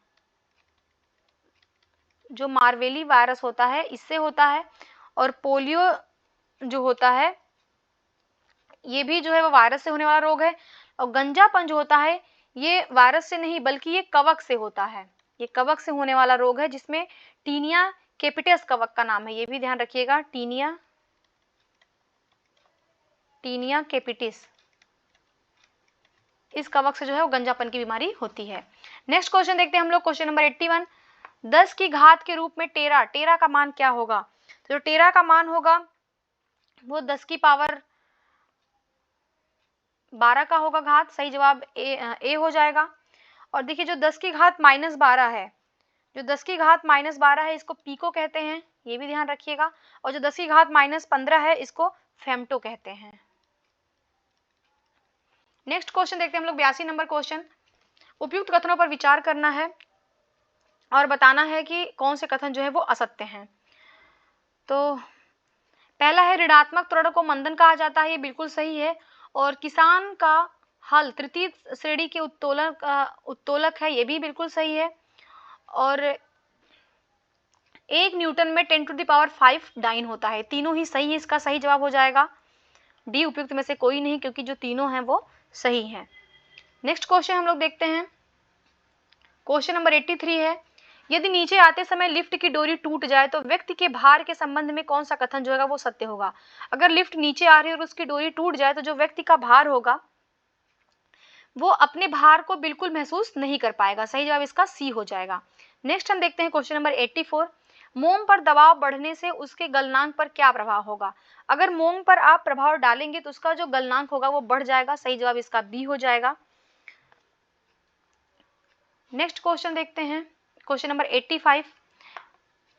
जो मार्बेली वायरस होता है इससे होता है। और पोलियो जो होता है ये भी जो है वो वायरस से होने वाला रोग है। और गंजापन जो होता है ये वायरस से नहीं बल्कि ये कवक से होता है, ये कवक से होने वाला रोग है जिसमें टीनिया कैपिटस कवक का नाम है, ये भी ध्यान रखिएगा, टीनिया कैपिटिस। इस कवक से जो है वो गंजापन की बीमारी होती है। नेक्स्ट क्वेश्चन देखते हैं हम लोग, क्वेश्चन नंबर 81। 10 की घात के रूप में टेरा का मान क्या होगा? तो जो टेरा का मान होगा वो 10 की पावर 12 का होगा घात। सही जवाब ए हो जाएगा। और देखिए जो 10 की घात -12 है, जो 10 की घात -12 है इसको पीको कहते हैं, ये भी ध्यान रखिएगा। और जो 10 की घात -15 है इसको फेम्टो कहते हैं। नेक्स्ट क्वेश्चन देखते हैं हम लोग 82 नंबर क्वेश्चन। उपयुक्त कथनों पर विचार करना है और बताना है कि कौन से कथन जो है वो असत्य हैं। तो पहला है ऋणात्मक त्वरण को मंदन कहा जाता है, ये बिल्कुल सही है। और किसान का हल तृतीय श्रेणी के उत्तोलक है, ये भी बिल्कुल सही है। और 1 न्यूटन में 10⁵ डाइन होता है, तीनों ही सही है। इसका सही जवाब हो जाएगा डी, उपयुक्त में से कोई नहीं, क्योंकि जो तीनों हैं वो सही हैं। नेक्स्ट क्वेश्चन हम लोग देखते हैं, क्वेश्चन नंबर 83 है। यदि नीचे आते समय लिफ्ट की डोरी टूट जाए तो व्यक्ति के भार के संबंध में कौन सा कथन जो है वो सत्य होगा? अगर लिफ्ट नीचे आ रही है और उसकी डोरी टूट जाए तो जो व्यक्ति का भार होगा वो अपने भार को बिल्कुल महसूस नहीं कर पाएगा। सही जवाब इसका सी हो जाएगा। नेक्स्ट हम देखते हैं क्वेश्चन नंबर 84। मोम पर दबाव बढ़ने से उसके गलनांक पर क्या प्रभाव होगा? अगर मोम पर आप प्रभाव डालेंगे तो उसका जो गलनांक होगा वो बढ़ जाएगा। सही जवाब इसका बी हो जाएगा। नेक्स्ट क्वेश्चन देखते हैं, क्वेश्चन नंबर 85।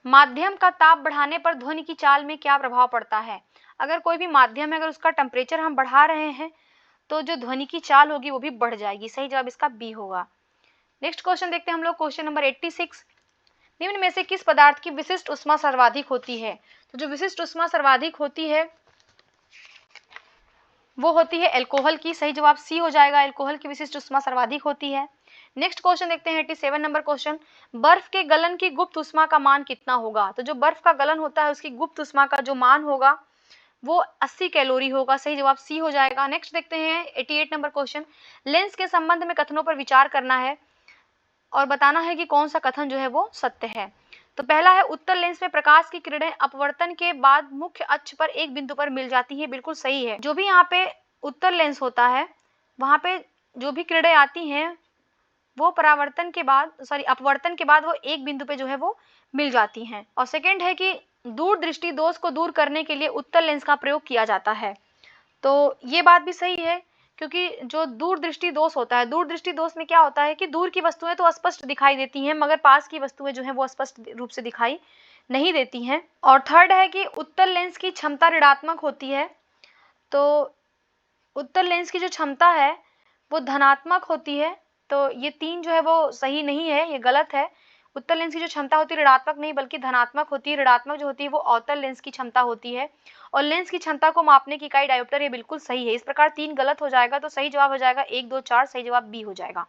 माध्यम का ताप बढ़ाने पर ध्वनि की चाल में क्या प्रभाव पड़ता है? अगर कोई भी माध्यम है, अगर उसका टेम्परेचर हम बढ़ा रहे हैं तो जो ध्वनि की चाल होगी वो भी बढ़ जाएगी। सही जवाब इसका बी होगा। नेक्स्ट क्वेश्चन देखते हैं हम लोग, क्वेश्चन नंबर 86। निम्न में से किस पदार्थ की विशिष्ट ऊष्मा सर्वाधिक होती है? तो जो विशिष्ट ऊष्मा सर्वाधिक होती है वो होती है एल्कोहल की। सही जवाब सी हो जाएगा, एल्कोहल की विशिष्ट ऊष्मा सर्वाधिक होती है। नेक्स्ट क्वेश्चन देखते हैं 87 नंबर क्वेश्चन। बर्फ के गलन की गुप्त ऊष्मा का मान कितना होगा? तो जो बर्फ का गलन होता है उसकी गुप्त ऊष्मा का जो मान होगा वो 80 कैलोरी होगा। सही जवाब सी हो जाएगा। नेक्स्ट देखते हैं 88 नंबर क्वेश्चन। लेंस के संबंध में कथनों पर विचार करना है और बताना है कि कौन सा कथन जो है वो सत्य है। तो पहला है उत्तल लेंस में प्रकाश की किरणें अपवर्तन के बाद मुख्य अक्ष पर एक बिंदु पर मिल जाती है, बिल्कुल सही है। जो भी यहाँ पे उत्तल लेंस होता है वहां पे जो भी किरणें आती हैं वो अपवर्तन के बाद वो एक बिंदु पे जो है वो मिल जाती हैं। और सेकंड है कि दूरदृष्टि दोष को दूर करने के लिए उत्तल लेंस का प्रयोग किया जाता है। तो ये बात भी सही है, क्योंकि जो दूरदृष्टि दोष होता है, दूरदृष्टि दोष में क्या होता है कि दूर की वस्तुएं तो स्पष्ट दिखाई देती हैं मगर पास की वस्तुएं जो हैं वो स्पष्ट रूप से दिखाई नहीं देती हैं। और थर्ड है कि उत्तल लेंस की क्षमता ऋणात्मक होती है। तो उत्तल लेंस की जो क्षमता है वो धनात्मक होती है। तो ये तीन जो है वो सही नहीं है, ये गलत है। उत्तल लेंस की जो क्षमता होती है ऋणात्मक नहीं बल्कि धनात्मक होती है। ऋणात्मक जो होती है वो अवतल लेंस की क्षमता होती है। और लेंस की क्षमता को मापने की इकाई डायोप्टर, ये बिल्कुल सही है। इस प्रकार तीन गलत हो जाएगा, तो सही जवाब हो जाएगा 1, 2, 4। सही जवाब बी हो जाएगा।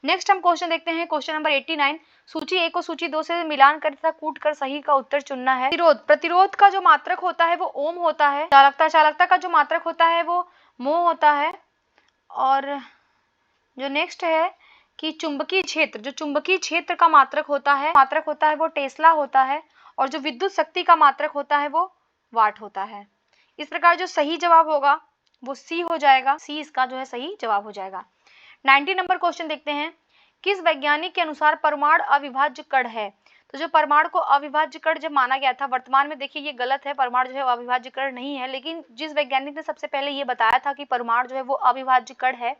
नेक्स्ट हम क्वेश्चन देखते हैं, क्वेश्चन नंबर 89। सूची 1 को सूची 2 से मिलान कर तथा कूट कर सही का उत्तर चुनना है। प्रतिरोध का जो मात्रक होता है वो ओम होता है। चालकता का जो मात्रक होता है वो मोह होता है। और जो नेक्स्ट है कि चुंबकीय क्षेत्र का मात्रक होता है वो टेस्ला होता है। और जो विद्युत शक्ति का मात्रक होता है वो वाट होता है। इस प्रकार जो सही जवाब होगा वो सी हो जाएगा। सी इसका जो है सही जवाब हो जाएगा। 90 नंबर क्वेश्चन देखते हैं, किस वैज्ञानिक के अनुसार परमाणु अविभाज्य कण है? तो जो परमाणु को अविभाज्य कण जब माना गया था, वर्तमान में देखिए ये गलत है, परमाणु जो है अविभाज्य कण नहीं है। लेकिन जिस वैज्ञानिक ने सबसे पहले ये बताया था कि परमाणु जो है वो अविभाज्य कण है,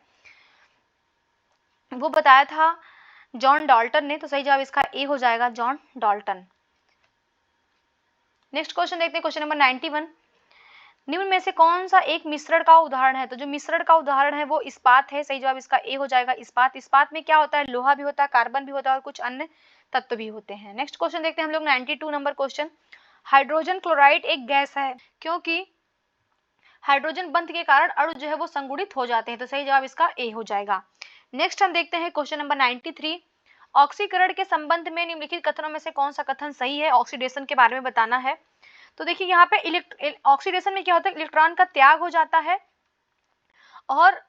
वो बताया था जॉन डाल्टन ने। तो सही जवाब इसका ए हो जाएगा, जॉन डाल्टन। नेक्स्ट क्वेश्चन देखते हैं, क्वेश्चन नंबर 91। निम्न में से कौन सा एक मिश्रण का उदाहरण है? तो जो मिश्रण का उदाहरण है वो इस्पात है। सही जवाब इसका ए हो जाएगा, इस्पात। इस्पात में क्या होता है? लोहा भी होता है, कार्बन भी होता है और कुछ अन्य तत्व भी होते हैं। नेक्स्ट क्वेश्चन देखते हैं हम लोग 92 नंबर क्वेश्चन। हाइड्रोजन क्लोराइड एक गैस है क्योंकि हाइड्रोजन बंध के कारण अणु जो है वो संगुणित हो जाते हैं। तो सही जवाब इसका ए हो जाएगा। नेक्स्ट हम देखते हैं क्वेश्चन नंबर 93। ऑक्सीकरण के संबंध में निम्नलिखित कथनों में से कौन सा कथन सही है? ऑक्सीडेशन के बारे में बताना है। तो देखिए यहाँ पे ऑक्सीडेशन में क्या होता है? इलेक्ट्रॉन का त्याग हो जाता है और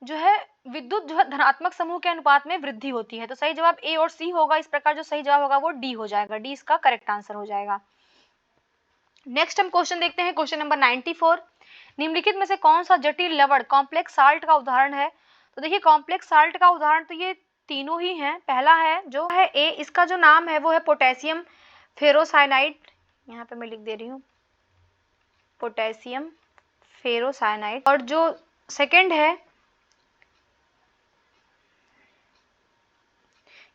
जो है विद्युत जो है धनात्मक समूह के अनुपात में वृद्धि होती है। तो सही जवाब ए और सी होगा। इस प्रकार जो सही जवाब होगा वो डी हो जाएगा। डी इसका करेक्ट आंसर हो जाएगा। नेक्स्ट हम क्वेश्चन देखते हैं, क्वेश्चन नंबर 94। निम्नलिखित में से कौन सा जटिल लवण कॉम्प्लेक्स साल्ट का उदाहरण है? तो देखिए कॉम्प्लेक्स साल्ट का उदाहरण तो ये तीनों ही हैं। पहला है जो है ए, इसका जो नाम है वो है पोटेशियम फेरोसाइनाइड, यहाँ पे मैं लिख दे रही हूँ पोटेशियम फेरोसाइनाइड। और जो सेकंड है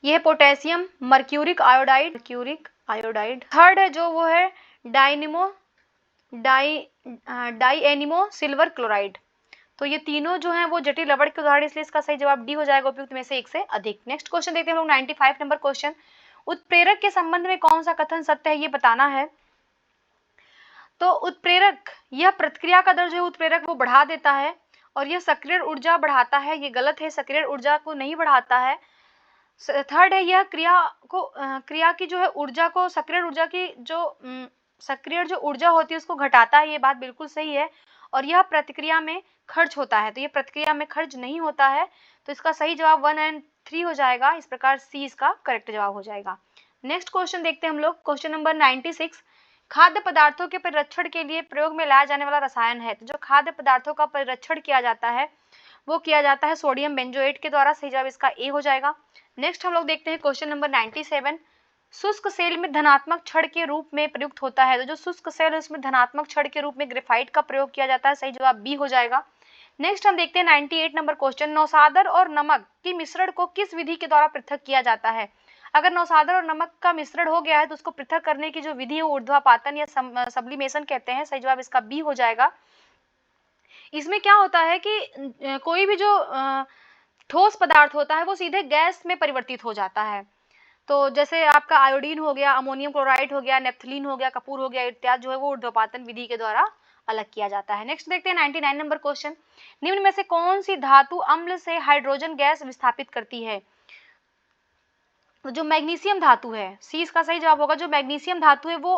ये है पोटेशियम मर्क्यूरिक आयोडाइड। थर्ड है जो वो है डाइएनिमो सिल्वर क्लोराइड। तो ये तीनों जो हैं वो जटिल रबड़ के उदाहरण, इसलिए इसका सही जवाब डी हो जाएगा, उपयुक्त में से एक से अधिक। नेक्स्ट क्वेश्चन देखते हैं हम लोग 95 नंबर क्वेश्चन। उत्प्रेरक के संबंध में कौन सा कथन सत्य है ये बताना है। तो उत्प्रेरक, यह प्रतिक्रिया का दर जो है उत्प्रेरक वो बढ़ा देता है और यह सक्रिय ऊर्जा बढ़ाता है, ये गलत है, सक्रिय ऊर्जा को नहीं बढ़ाता है। थर्ड है यह क्रिया की जो है ऊर्जा को, सक्रिय ऊर्जा की जो सक्रिय जो ऊर्जा होती है उसको घटाता है, ये बात बिल्कुल सही है। और यह प्रतिक्रिया में खर्च होता है, तो ये प्रतिक्रिया में खर्च नहीं होता है, तो इसका सही जवाब 1 और 3 हो जाएगा। इस प्रकार सी इसका करेक्ट जवाब हो जाएगा। नेक्स्ट क्वेश्चन देखते हैं हम लोग, क्वेश्चन नंबर 96। खाद्य पदार्थों के परिरक्षण के लिए प्रयोग में लाया जाने वाला रसायन है। तो जो खाद्य पदार्थों का परिरक्षण किया जाता है वो किया जाता है सोडियम बेंजोएट के द्वारा, सही जवाब इसका ए हो जाएगा। नेक्स्ट हम लोग देखते हैं क्वेश्चन नंबर 97। शुष्क सेल में धनात्मक छड़ के रूप में प्रयुक्त होता है। तो जो शुष्क सेल है उसमें धनात्मक छड़ के रूप में ग्रेफाइट का प्रयोग किया जाता है, सही जवाब बी हो जाएगा। नेक्स्ट हम देखते हैं 98 नंबर क्वेश्चन। नौसादर और नमक की मिश्रण को किस विधि के द्वारा पृथक किया जाता है। अगर नौसादर और नमक का मिश्रण हो गया है तो उसको पृथक करने की जो विधि है ऊर्ध्वापातन या सब्लिमेशन कहते हैं, सही जवाब इसका बी हो जाएगा। इसमें क्या होता है कि कोई भी जो ठोस पदार्थ होता है वो सीधे गैस में परिवर्तित हो जाता है। तो जैसे आपका आयोडीन हो गया, अमोनियम क्लोराइड हो गया, नेफ्थलीन हो गया, कपूर हो गया इत्यादि जो है वो ऊर्ध्वपातन विधि के द्वारा अलग किया जाता है। नेक्स्ट देखते हैं 99 नंबर क्वेश्चन। निम्न में से कौन सी धातु अम्ल से हाइड्रोजन गैस विस्थापित करती है। तो जो मैग्नीशियम धातु है, सी इसका सही जवाब होगा। जो मैग्नीशियम धातु है वो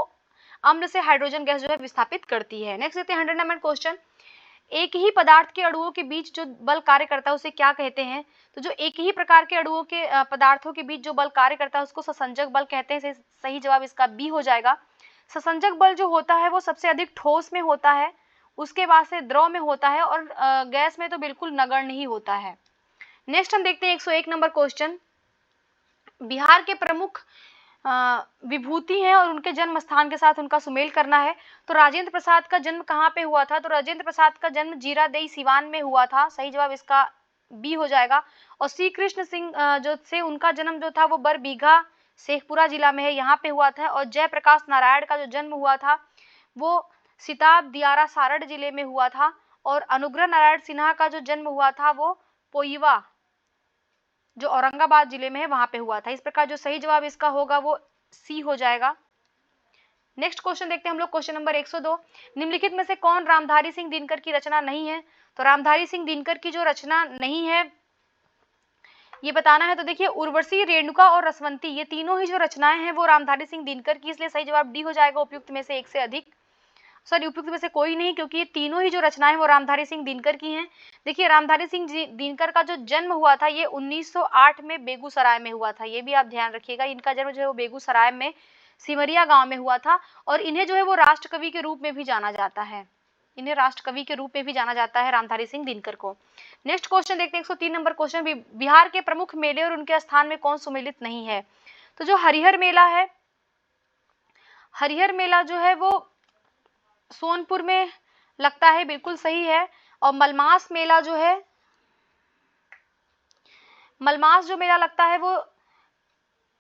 अम्ल से हाइड्रोजन गैस जो है विस्थापित करती है। नेक्स्ट देखते हैं 100 नंबर क्वेश्चन। एक ही पदार्थ के अणुओं के बीच जो बल कार्य करता है उसे क्या कहते हैं। तो जो एक ही प्रकार के अणुओं के पदार्थों के बीच जो बल कार्य करता है उसको ससंजक बल कहते हैं, सही जवाब इसका बी हो जाएगा। ससंजक बल जो होता है वो सबसे अधिक ठोस में होता है, उसके बाद से द्रव में होता है और गैस में तो बिल्कुल नगण्य ही होता है। नेक्स्ट हम देखते हैं 101 नंबर क्वेश्चन। बिहार के प्रमुख विभूति हैं और उनके जन्म स्थान के साथ उनका सुमेल करना है। तो राजेंद्र प्रसाद का जन्म कहाँ पे हुआ था। तो राजेंद्र प्रसाद का जन्म जीरादेई सिवान में हुआ था, सही जवाब इसका बी हो जाएगा। और श्री कृष्ण सिंह जो से उनका जन्म जो था वो बरबीघा शेखपुरा जिला में है, यहाँ पे हुआ था। और जयप्रकाश नारायण का जो जन्म हुआ था वो सिताब दियारा सारण जिले में हुआ था। और अनुग्रह नारायण सिन्हा का जो जन्म हुआ था वो पोईवा जो औरंगाबाद जिले में है वहां पे हुआ था। इस प्रकार जो सही जवाब इसका होगा वो सी हो जाएगा। नेक्स्ट क्वेश्चन देखते हैं हम लोग, क्वेश्चन नंबर 102। निम्नलिखित में से कौन रामधारी सिंह दिनकर की रचना नहीं है। तो रामधारी सिंह दिनकर की जो रचना नहीं है ये बताना है। तो देखिए उर्वशी, रेणुका और रसवंती ये तीनों ही जो रचनाएं हैं वो रामधारी सिंह दिनकर की, इसलिए सही जवाब डी हो जाएगा, उपयुक्त में से एक से अधिक। सॉरी उपयुक्त में से कोई नहीं, क्योंकि ये तीनों ही जो रचनाएं वो रामधारी सिंह दिनकर की हैं। देखिए रामधारी सिंह दिनकर का जो जन्म हुआ था ये 1908 में बेगूसराय में हुआ था, ये भी आप ध्यान रखिएगा। इनका जन्म जो है वो बेगूसराय में सिमरिया गांव में हुआ था। और इन्हें जो है वो राष्ट्रकवि के रूप में भी जाना जाता है, इन्हें राष्ट्रकवि के रूप में भी जाना जाता है रामधारी सिंह दिनकर को। नेक्स्ट क्वेश्चन देखते हैं 103 नंबर क्वेश्चन। बिहार के प्रमुख मेले और उनके स्थान में कौन सुमेलित नहीं है। तो जो हरिहर मेला है, हरिहर मेला जो है वो सोनपुर में लगता है, बिल्कुल सही है। और मलमास मेला जो है, मलमास जो मेला लगता है वो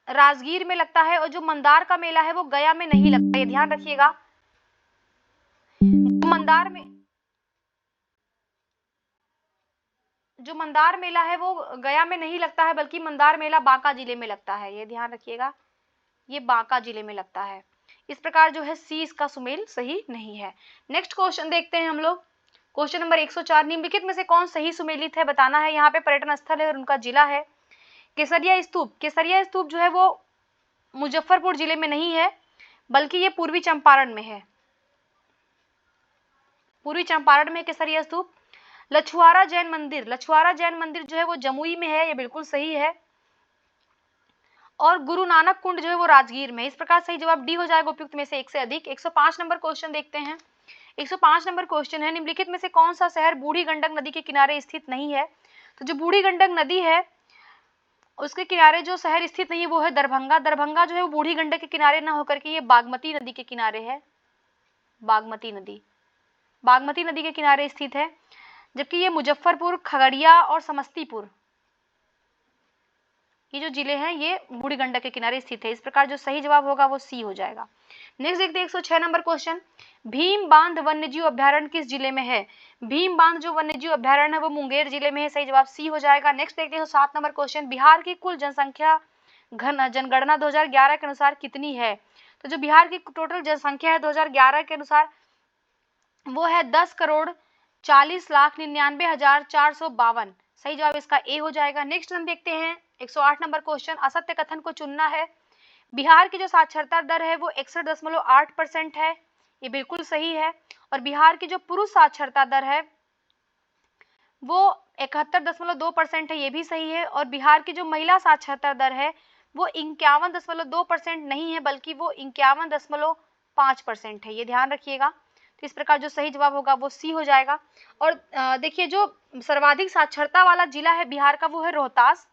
राजगीर में लगता है। और जो मंदार का मेला है वो गया में नहीं लगता, ये ध्यान रखिएगा। जो मंदार मेला है वो गया में नहीं लगता है, बल्कि मंदार मेला बांका जिले में लगता है, ये ध्यान रखिएगा, ये बांका जिले में लगता है। इस प्रकार जो है सी इसका सुमेल सही नहीं है। नेक्स्ट क्वेश्चन देखते हैं हम लोग, क्वेश्चन नंबर 104। निम्नलिखित में से कौन सही सुमेलित है बताना है। यहाँ पे पर्यटन स्थल है और उनका जिला है केसरिया स्तूप। केसरिया स्तूप जो है वो मुजफ्फरपुर जिले में नहीं है, बल्कि ये पूर्वी चंपारण में है, पूर्वी चंपारण में केसरिया स्तूप। लछुआरा जैन मंदिर, लछुआरा जैन मंदिर जो है वो जमुई में है, ये बिल्कुल सही है। और गुरु नानक कुंड जो है वो राजगीर में। इस प्रकार सही जवाब डी हो जाएगा, उपयुक्त में से एक से अधिक। 105 नंबर क्वेश्चन देखते हैं। 105 नंबर क्वेश्चन है, निम्नलिखित में से कौन सा शहर बूढ़ी गंडक नदी के किनारे स्थित नहीं है। तो जो बूढ़ी गंडक नदी है उसके किनारे जो शहर स्थित नहीं है वो है दरभंगा। दरभंगा जो है वो बूढ़ी गंडक के किनारे ना होकर के ये बागमती नदी के किनारे है। बागमती नदी के किनारे स्थित है। जबकि ये मुजफ्फरपुर, खगड़िया और समस्तीपुर, ये जो जिले हैं ये बूढ़ी गंडक के किनारे स्थित है। इस प्रकार जो सही जवाब होगा वो सी हो जाएगा। नेक्स्ट देखते हैं 106 नंबर क्वेश्चन, भीम बांध वन्यजीव अभ्यारण्य किस जिले में है? भीम बांध जो वन्यजीव अभ्यारण्य है वो मुंगेर जिले में है। सही जवाब सी हो जाएगा। नेक्स्ट देखते हैं 7 नंबर क्वेश्चन, बिहार की कुल जनसंख्या जनगणना 2011 के अनुसार कितनी है? तो जो बिहार की टोटल जनसंख्या है 2011 के अनुसार वो है 10,40,99,452। सही जवाब इसका ए हो जाएगा। नेक्स्ट हम देखते हैं 108 नंबर क्वेश्चन, असत्य कथन को चुनना है। बिहार की जो साक्षरता दर है वो 61.8% है, ये बिल्कुल सही है। और बिहार की जो पुरुष साक्षरता दर है वो 71.2% है, ये भी सही है। और बिहार की जो महिला साक्षरता दर है वो 51.2% नहीं है, बल्कि वो 51.5% है, ये ध्यान रखिएगा। तो इस प्रकार जो सही जवाब होगा वो सी हो जाएगा। और देखिए जो सर्वाधिक साक्षरता वाला जिला है बिहार का वो है रोहतास,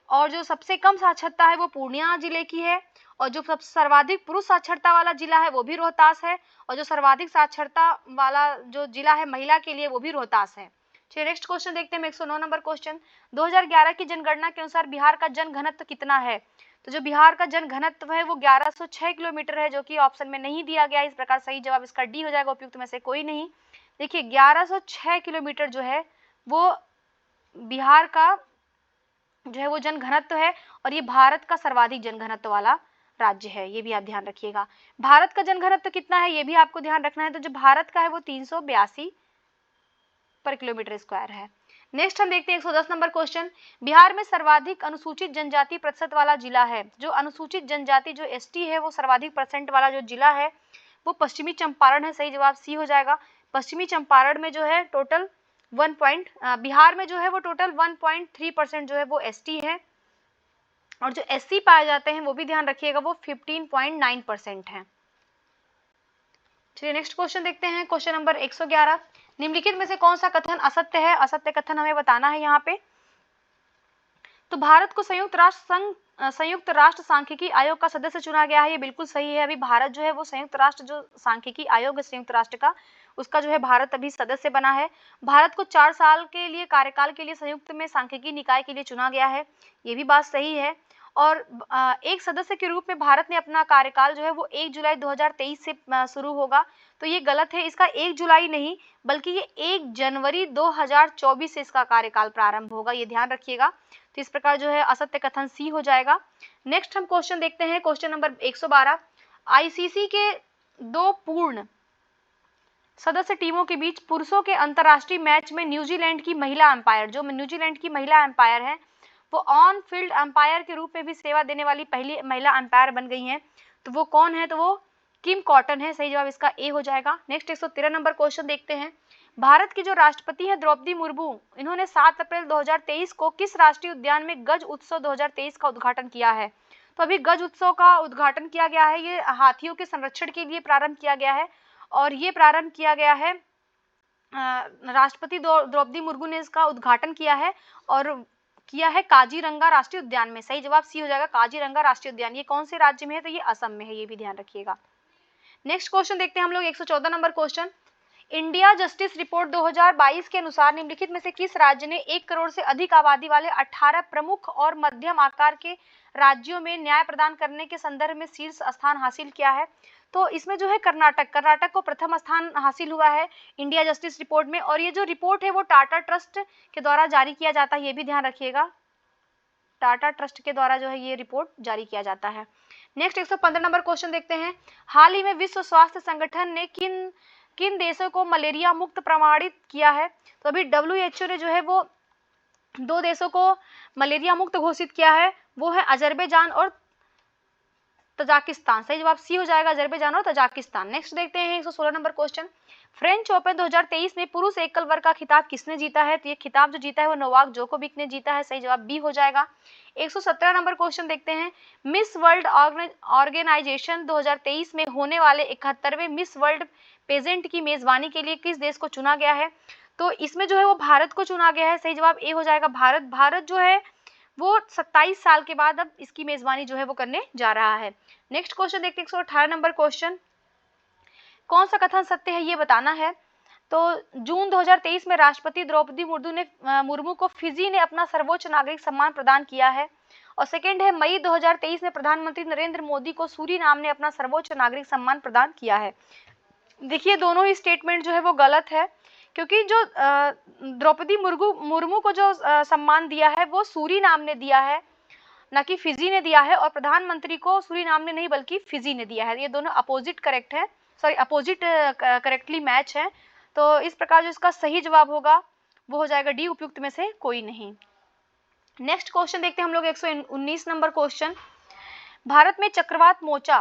और जो सबसे कम साक्षरता है वो पूर्णिया जिले की है। और जो सबसे सर्वाधिक पुरुष साक्षरता वाला जिला है वो भी रोहतास है, और जो सर्वाधिक साक्षरता वाला जो जिला है महिला के लिए वो भी रोहतास है। चलिए नेक्स्ट क्वेश्चन देखते हैं 109 नंबर क्वेश्चन, 2011 की जनगणना के अनुसार बिहार का जन घनत्व कितना है? तो जो बिहार का जन घनत्व है वो 1106 किलोमीटर है, जो कि ऑप्शन में नहीं दिया गया। इस प्रकार सही जवाब इसका डी हो जाएगा, उपयुक्त में से कोई नहीं। देखिए 1106 किलोमीटर जो है वो बिहार का जो है वो जन घनत्व है, और ये भारत का सर्वाधिक जन घनत्व वाला राज्य है, ये भी आप ध्यान रखिएगा। भारत का जन घनत्व कितना है ये भी आपको ध्यान रखना है। तो जो भारत का है वो 382 पर किलोमीटर स्क्वायर है। नेक्स्ट हम देखते हैं 110 नंबर क्वेश्चन, बिहार में सर्वाधिक अनुसूचित जनजाति प्रतिशत वाला जिला है। जो अनुसूचित जनजाति जो एसटी है वो सर्वाधिक परसेंट वाला जो जिला है वो पश्चिमी चंपारण है। सही जवाब सी हो जाएगा। पश्चिमी चंपारण में जो है टोटल बिहार में जो है वो टोटल 1.3% जो है वो एसटी है, और जो एससी पाए जाते हैं वो भी ध्यान रखिएगा वो 15.9% है। चलिए नेक्स्ट क्वेश्चन देखते हैं, क्वेश्चन नंबर 111, निम्नलिखित में से कौन सा कथन असत्य है? असत्य कथन हमें बताना है यहाँ पे। तो भारत को संयुक्त राष्ट्र सांख्यिकी आयोग का सदस्य चुना गया है, ये बिल्कुल सही है। अभी भारत जो है वो संयुक्त राष्ट्र जो सांख्यिकी आयोग है संयुक्त राष्ट्र का, उसका जो है भारत अभी सदस्य बना है। भारत को 4 साल के लिए कार्यकाल के लिए संयुक्त में सांख्यिकी निकाय के लिए चुना गया है, ये भी बात सही है। और एक सदस्य के रूप में भारत ने अपना कार्यकाल जो है वो 1 जुलाई 2023 से शुरू होगा, तो ये गलत है। इसका 1 जुलाई नहीं बल्कि ये 1 जनवरी 2024 से इसका कार्यकाल प्रारंभ होगा, ये ध्यान रखिएगा। तो इस प्रकार जो है असत्य कथन सी हो जाएगा। नेक्स्ट हम क्वेश्चन देखते हैं, क्वेश्चन नंबर 112, आईसीसी के 2 पूर्ण सदस्य टीमों के बीच पुरुषों के अंतर्राष्ट्रीय मैच में न्यूजीलैंड की महिला अंपायर है वो ऑन फील्ड अंपायर के रूप में भी सेवा देने वाली पहली महिला अंपायर बन गई हैं। तो वो कौन है? तो वो किम कॉटन है। सही जवाब इसका ए हो जाएगा। नेक्स्ट 113 नंबर क्वेश्चन देखते हैं, भारत की जो राष्ट्रपति है द्रौपदी मुर्मू, इन्होंने 7 अप्रैल 2023 को किस राष्ट्रीय उद्यान में गज उत्सव 2023 का उद्घाटन किया है? तो अभी गज उत्सव का उद्घाटन किया गया है, ये हाथियों के संरक्षण के लिए प्रारंभ किया गया है, और ये प्रारंभ किया गया है राष्ट्रपति द्रौपदी मुर्मू ने इसका उद्घाटन किया है, और किया है काजीरंगा राष्ट्रीय उद्यान में। सही जवाब सी हो जाएगा, काजीरंगा राष्ट्रीय उद्यान। ये कौन से राज्य में है? तो ये असम में है, ये भी ध्यान रखिएगा। नेक्स्ट क्वेश्चन देखते हैं हम लोग 114 number question, India justice report 2022 के अनुसार निम्नलिखित में से किस राज्य ने 1 करोड़ से अधिक आबादी वाले 18 प्रमुख और मध्यम आकार के राज्यों में न्याय प्रदान करने के संदर्भ में शीर्ष स्थान हासिल किया है? तो इसमें जो है कर्नाटक को प्रथम स्थान हासिल हुआ है इंडिया जस्टिस रिपोर्ट में, और ये जो रिपोर्ट है वो टाटा ट्रस्ट के द्वारा जारी किया जाता है, ये भी ध्यान रखिएगा। टाटा ट्रस्ट के द्वारा जो है ये रिपोर्ट जारी किया जाता है। नेक्स्ट 115 नंबर क्वेश्चन देखते हैं, हाल ही में विश्व स्वास्थ्य संगठन ने किन देशों को मलेरिया मुक्त प्रमाणित किया है? तो अभी WHO ने जो है वो 2 देशों को मलेरिया मुक्त घोषित किया है, वो है अजरबैजान और तजाकिस्तान। सही जवाब सी हो जाएगा, अजरबैजान और तजाकिस्तान। नेक्स्ट देखते हैं 116 नंबर क्वेश्चन, फ्रेंच ओपन 2023 में पुरुष एकल वर्ग का खिताब किसने जीता है? तो ये खिताब जो जीता है वो नोवाक जोकोविक ने जीता है। सही जवाब बी हो जाएगा। 117 नंबर क्वेश्चन देखते हैं, मिस वर्ल्ड ऑर्गेनाइजेशन 2023 में होने वाले 71वें मिस वर्ल्ड पेजेंट की मेजबानी के लिए किस देश को चुना गया है? तो इसमें जो है वो भारत को चुना गया है, सही जवाब ए हो जाएगा भारत। भारत जो है वो 27 साल के बाद अब इसकी मेजबानी जो है वो करने जा रहा है। नेक्स्ट क्वेश्चन देखते हैं 118 नंबर क्वेश्चन, कौन सा कथन सत्य है ये बताना है। तो जून 2023 में राष्ट्रपति द्रौपदी मुर्मू को फिजी ने अपना सर्वोच्च नागरिक सम्मान प्रदान किया है। और सेकंड है मई 2023 में प्रधानमंत्री नरेंद्र मोदी को सूरीनाम ने अपना सर्वोच्च नागरिक सम्मान प्रदान किया है। देखिए दोनों ही स्टेटमेंट जो है वो गलत है, क्योंकि जो द्रौपदी मुर्मू को जो सम्मान दिया है वो सूरीनाम ने दिया है, न कि फिजी ने दिया है, और प्रधानमंत्री को सूरीनाम ने नहीं बल्कि फिजी ने दिया है। ये दोनों अपोजिट करेक्टली मैच है। तो इस प्रकार जो इसका सही जवाब होगा वो हो जाएगा डी, उपयुक्त में से कोई नहीं। नेक्स्ट क्वेश्चन देखते हैं हम लोग 119 नंबर क्वेश्चन, भारत में चक्रवात मोचा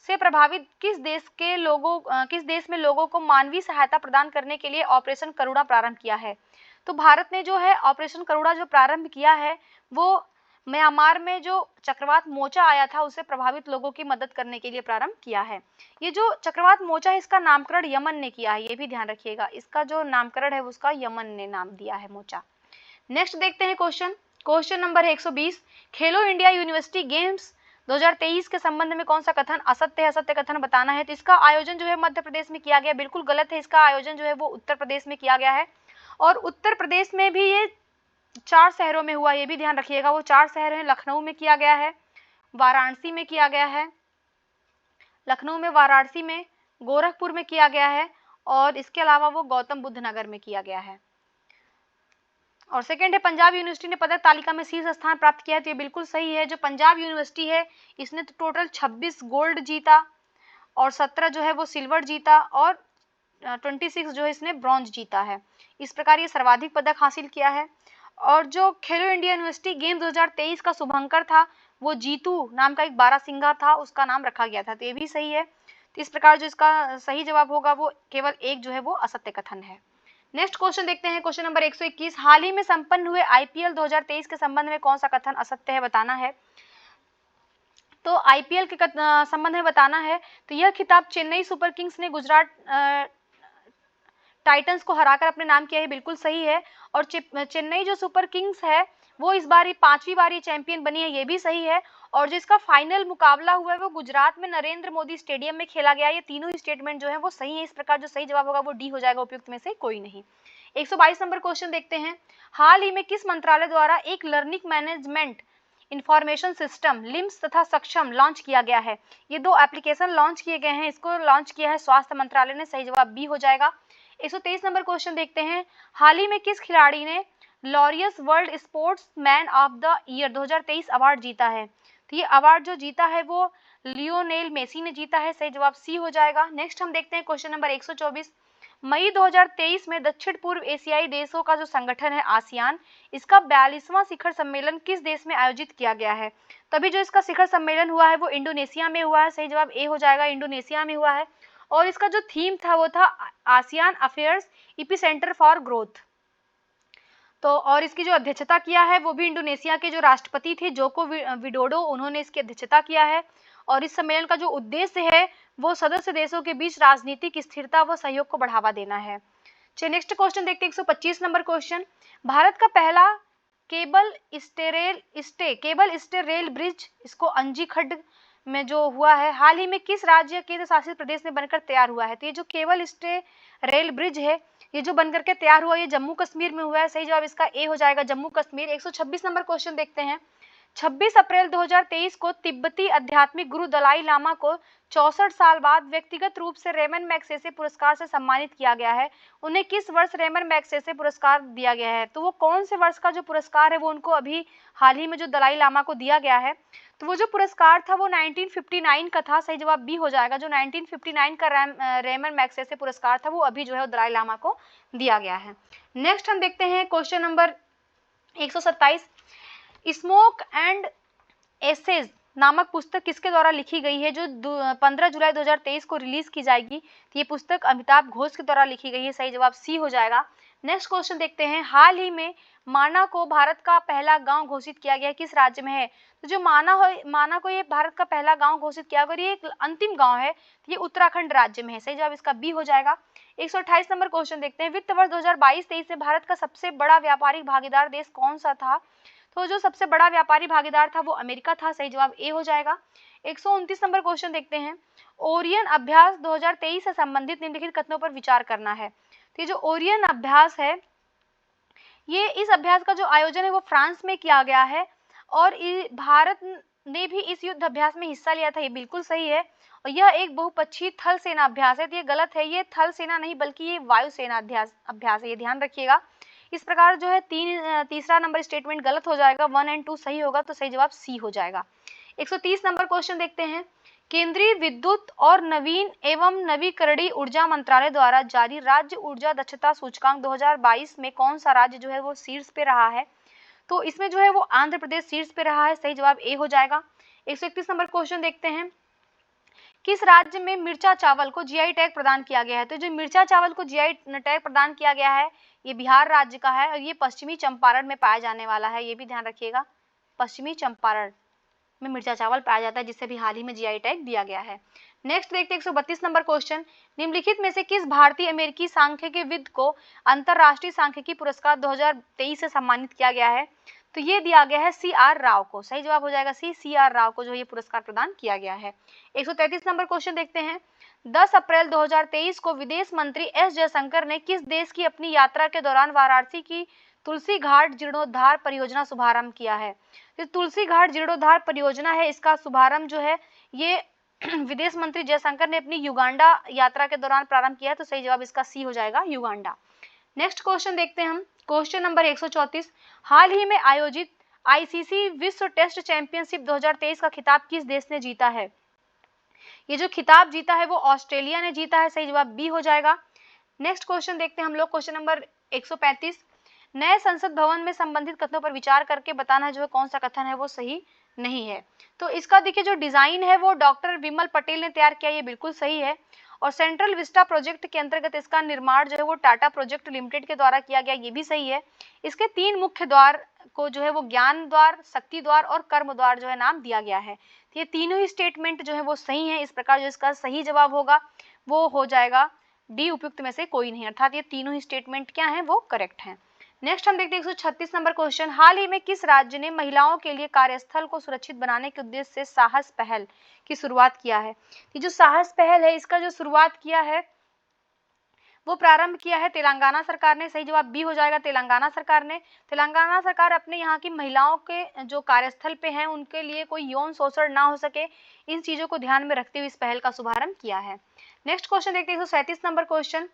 से प्रभावित किस देश में लोगों को मानवीय सहायता प्रदान करने के लिए ऑपरेशन करुणा प्रारंभ किया है। तो भारत ने जो है ऑपरेशन करुणा जो प्रारंभ किया है वो म्यांमार में जो चक्रवात मोचा आया था उससे प्रभावित लोगों की मदद करने के लिए प्रारंभ किया है। ये जो चक्रवात मोचा है इसका नामकरण यमन ने किया है, ये भी ध्यान रखिएगा, इसका जो नामकरण है उसका यमन ने नाम दिया है मोचा। नेक्स्ट देखते हैं क्वेश्चन नंबर 120, खेलो इंडिया यूनिवर्सिटी गेम्स 2023 के संबंध में कौन सा कथन असत्य है, असत्य कथन बताना है। तो इसका आयोजन जो है मध्य प्रदेश में किया गया, बिल्कुल गलत है। इसका आयोजन जो है वो उत्तर प्रदेश में किया गया है, और उत्तर प्रदेश में भी ये 4 शहरों में हुआ, ये भी ध्यान रखिएगा। वो 4 शहर हैं, लखनऊ में किया गया है, वाराणसी में किया गया है, लखनऊ में, वाराणसी में, गोरखपुर में किया गया है, और इसके अलावा वो गौतम बुद्ध नगर में किया गया है। और सेकंड है पंजाब यूनिवर्सिटी ने पदक तालिका में शीर्ष स्थान प्राप्त किया है। तो ये बिल्कुल सही है। जो पंजाब यूनिवर्सिटी है इसने तो टोटल 26 गोल्ड जीता, और 17 जो है वो सिल्वर जीता, और 26 जो है इसने ब्रॉन्ज जीता है। इस प्रकार ये सर्वाधिक पदक हासिल किया है। और जो खेलो इंडिया यूनिवर्सिटी गेम 2023 का शुभंकर था वो जीतू नाम का एक बारहसिंगा था, उसका नाम रखा गया था। तो ये भी सही है। तो इस प्रकार जो इसका सही जवाब होगा वो केवल एक जो है वो असत्य कथन है। नेक्स्ट क्वेश्चन देखते हैं क्वेश्चन नंबर 121, हाल ही में संपन्न हुए आईपीएल 2023 के संबंध में कौन सा कथन असत्य है बताना है। तो आईपीएल के संबंध में बताना है। तो यह खिताब चेन्नई सुपर किंग्स ने गुजरात टाइटंस को हराकर अपने नाम किया है, बिल्कुल सही है। और चेन्नई जो सुपर किंग्स है वो इस बार 5वीं बार चैंपियन बनी है, ये भी सही है। और जो इसका फाइनल मुकाबला हुआ है वो गुजरात में नरेंद्र मोदी स्टेडियम में खेला गया। ये तीनों ही स्टेटमेंट जो है वो सही है। इस प्रकार जो सही जवाब होगा वो डी हो जाएगा, उपयुक्त में से कोई नहीं। 122 नंबर क्वेश्चन देखते हैं, हाल ही में किस मंत्रालय द्वारा एक learning management information system limbs तथा सक्षम लॉन्च किया गया है। ये 2 एप्लीकेशन लॉन्च किए गए हैं, इसको लॉन्च किया है स्वास्थ्य मंत्रालय ने, सही जवाब बी हो जाएगा। 123 नंबर क्वेश्चन देखते हैं, हाल ही में किस खिलाड़ी ने Laureus world sports man of the year 2023 award जीता है। तो ये अवार्ड जो जीता है वो लियोनेल मेसी ने जीता है, सही जवाब सी हो जाएगा। नेक्स्ट हम देखते हैं क्वेश्चन नंबर 124, मई 2023 में दक्षिण पूर्व एशियाई देशों का जो संगठन है आसियान, इसका 42वां शिखर सम्मेलन किस देश में आयोजित किया गया है। तभी जो इसका शिखर सम्मेलन हुआ है वो इंडोनेशिया में हुआ है, सही जवाब ए हो जाएगा, इंडोनेशिया में हुआ है। और इसका जो थीम था वो था ASEAN affairs epicentre for growth. तो और इसकी जो अध्यक्षता किया है वो भी इंडोनेशिया के जो राष्ट्रपति थे जोको विडोडो, उन्होंने इसकी अध्यक्षता किया है। और इस सम्मेलन का जो उद्देश्य है वो सदस्य देशों के बीच राजनीतिक स्थिरता व सहयोग को बढ़ावा देना है। चलिए नेक्स्ट क्वेश्चन देखते हैं 125 नंबर क्वेश्चन, भारत का पहला केबल स्टे रेल ब्रिज इसको अंजी खड्ड में जो हुआ है हाल ही में किस राज्य केंद्र शासित प्रदेश में बनकर तैयार हुआ है। तो ये जो केबल स्टे रेल ब्रिज है ये जो बनकर के तैयार हुआ ये जम्मू कश्मीर में हुआ है, सही जवाब इसका ए हो जाएगा, जम्मू कश्मीर। 126 नंबर क्वेश्चन देखते हैं, 26 अप्रैल 2023 को तिब्बती आध्यात्मिक गुरु दलाई लामा को 64 साल बाद व्यक्तिगत रूप से रेमन मैग्सेसे पुरस्कार से सम्मानित किया गया है। उन्हें किस वर्ष रेमन मैग्सेसे पुरस्कार दिया गया है। तो वो कौन से वर्ष का जो पुरस्कार है वो उनको अभी हाल ही में जो दलाई लामा को दिया गया है। तो वो जो पुरस्कार था वो 1959 का था, सही जवाब बी हो जाएगा। जो 1959 का रेमन मैग्सेसे पुरस्कार था वो अभी जो है वो दलाई लामा को दिया गया है। नेक्स्ट हम देखते हैं question number 127, smoke and ashes नामक पुस्तक किसके द्वारा लिखी गई है जो 15 जुलाई 2023 को रिलीज की जाएगी। तो ये पुस्तक अमिताभ घोष के द्वारा लिखी गई है, सही जवाब सी हो जाएगा। नेक्स्ट क्वेश्चन देखते हैं, हाल ही में माना को भारत का पहला गांव घोषित किया गया है, किस राज्य में है? तो जो माना को ये भारत का पहला गांव घोषित किया गया और ये एक अंतिम गांव है, तो ये उत्तराखंड राज्य में है। सही जवाब इसका बी हो जाएगा। 128 नंबर क्वेश्चन देखते हैं, वित्त वर्ष 2022-23 में भारत का सबसे बड़ा व्यापारिक भागीदार देश कौन सा था? तो जो सबसे बड़ा व्यापारी भागीदार था वो अमेरिका था। सही जवाब ए हो जाएगा। 129 नंबर क्वेश्चन देखते हैं, ओरियन अभ्यास 2023 से संबंधित निम्नलिखित कथनों पर विचार करना है। तो ये जो ओरियन अभ्यास है, ये इस अभ्यास का जो आयोजन है वो फ्रांस में किया गया है और भारत ने भी इस युद्ध अभ्यास में हिस्सा लिया था। ये बिल्कुल सही है। और यह एक बहुपक्षीय थल सेना अभ्यास है, तो ये गलत है, ये थल सेना नहीं बल्कि ये वायु सेना अभ्यास है, ये ध्यान रखिएगा। इस प्रकार जो है तीसरा नंबर स्टेटमेंट गलत हो जाएगा, 1 और 2 सही होगा, तो सही जवाब सी हो जाएगा। 130 नंबर क्वेश्चन देखते हैं, केंद्रीय विद्युत और नवीन एवं नवीकरणीय ऊर्जा मंत्रालय द्वारा जारी राज्य ऊर्जा दक्षता सूचकांक 2022 में कौन सा राज्य जो है वो शीर्ष पे रहा है? तो इसमें जो है वो आंध्र प्रदेश शीर्ष पे रहा है। सही जवाब ए हो जाएगा। 131 नंबर क्वेश्चन देखते हैं, किस राज्य में मिर्चा चावल को जीआई टैग प्रदान किया गया है? तो जो मिर्चा चावल को जीआई टैग प्रदान किया गया है ये बिहार राज्य का है और ये पश्चिमी चंपारण में पाया जाने वाला है, ये भी ध्यान रखिएगा। पश्चिमी चंपारण में मिर्चा चावल पाया जाता है, जिससे भी हाल ही में जीआई टैग दिया गया है। नेक्स्ट देखते हैं 132 नंबर क्वेश्चन, निम्नलिखित में से किस भारतीय अमेरिकी सांख्यिकीविद को अंतरराष्ट्रीय सांख्यिकी पुरस्कार 2023 से सम्मानित किया गया है? तो ये दिया गया है CR राव को। सही जवाब हो जाएगा सी, CR राव को जो ये पुरस्कार प्रदान किया गया है। 133 नंबर क्वेश्चन देखते हैं, 10 अप्रैल 2023 को विदेश मंत्री एस जयशंकर ने किस देश की अपनी यात्रा के दौरान वाराणसी की तुलसी घाट जीर्णोद्धार परियोजना शुभारंभ किया है? तो तुलसी घाट जीर्णोद्धार परियोजना है, इसका शुभारंभ जो है ये विदेश मंत्री जयशंकर ने अपनी युगांडा यात्रा के दौरान प्रारंभ किया है, तो सही जवाब इसका सी हो जाएगा, युगांडा। नेक्स्ट क्वेश्चन देखते हैं हम, क्वेश्चन नंबर 134, हाल ही में आयोजित आईसीसी विश्व टेस्ट चैंपियनशिप 2023 का खिताब किस देश ने जीता है? ये जो खिताब जीता है वो ऑस्ट्रेलिया ने जीता है। सही जवाब बी हो जाएगा। नेक्स्ट क्वेश्चन देखते हैं हम लोग, क्वेश्चन नंबर 135, नए संसद भवन में संबंधित कथनों पर विचार करके बताना है जो है कौन सा कथन है वो सही नहीं है। तो इसका देखिए जो डिजाइन है वो डॉक्टर विमल पटेल ने तैयार किया, ये बिल्कुल सही है। और सेंट्रल विस्टा प्रोजेक्ट के अंतर्गत इसका निर्माण जो है वो टाटा प्रोजेक्ट लिमिटेड के द्वारा किया गया, ये भी सही है। इसके 3 मुख्य द्वार को जो है वो ज्ञान द्वार, शक्ति द्वार और कर्म द्वार जो है नाम दिया गया है। तो ये तीनों ही स्टेटमेंट जो है वो सही है। इस प्रकार जो इसका सही जवाब होगा वो हो जाएगा डी, उपयुक्त में से कोई नहीं, अर्थात ये तीनों ही स्टेटमेंट क्या है वो करेक्ट है। नेक्स्ट हम देखते हैं 136 नंबर क्वेश्चन, हाल ही में किस राज्य ने महिलाओं के लिए कार्यस्थल को सुरक्षित बनाने के उद्देश्य से साहस पहल की शुरुआत किया है? ये जो साहस पहल है इसका जो शुरुआत किया है वो प्रारंभ किया है तेलंगाना सरकार ने। सही जवाब बी हो जाएगा, तेलंगाना सरकार ने। तेलंगाना सरकार अपने यहाँ की महिलाओं के जो कार्यस्थल पे हैं उनके लिए कोई यौन शोषण ना हो सके, इन चीजों को ध्यान में रखते हुए इस पहल का शुभारंभ किया है। नेक्स्ट क्वेश्चन देखते हैं 137 नंबर क्वेश्चन,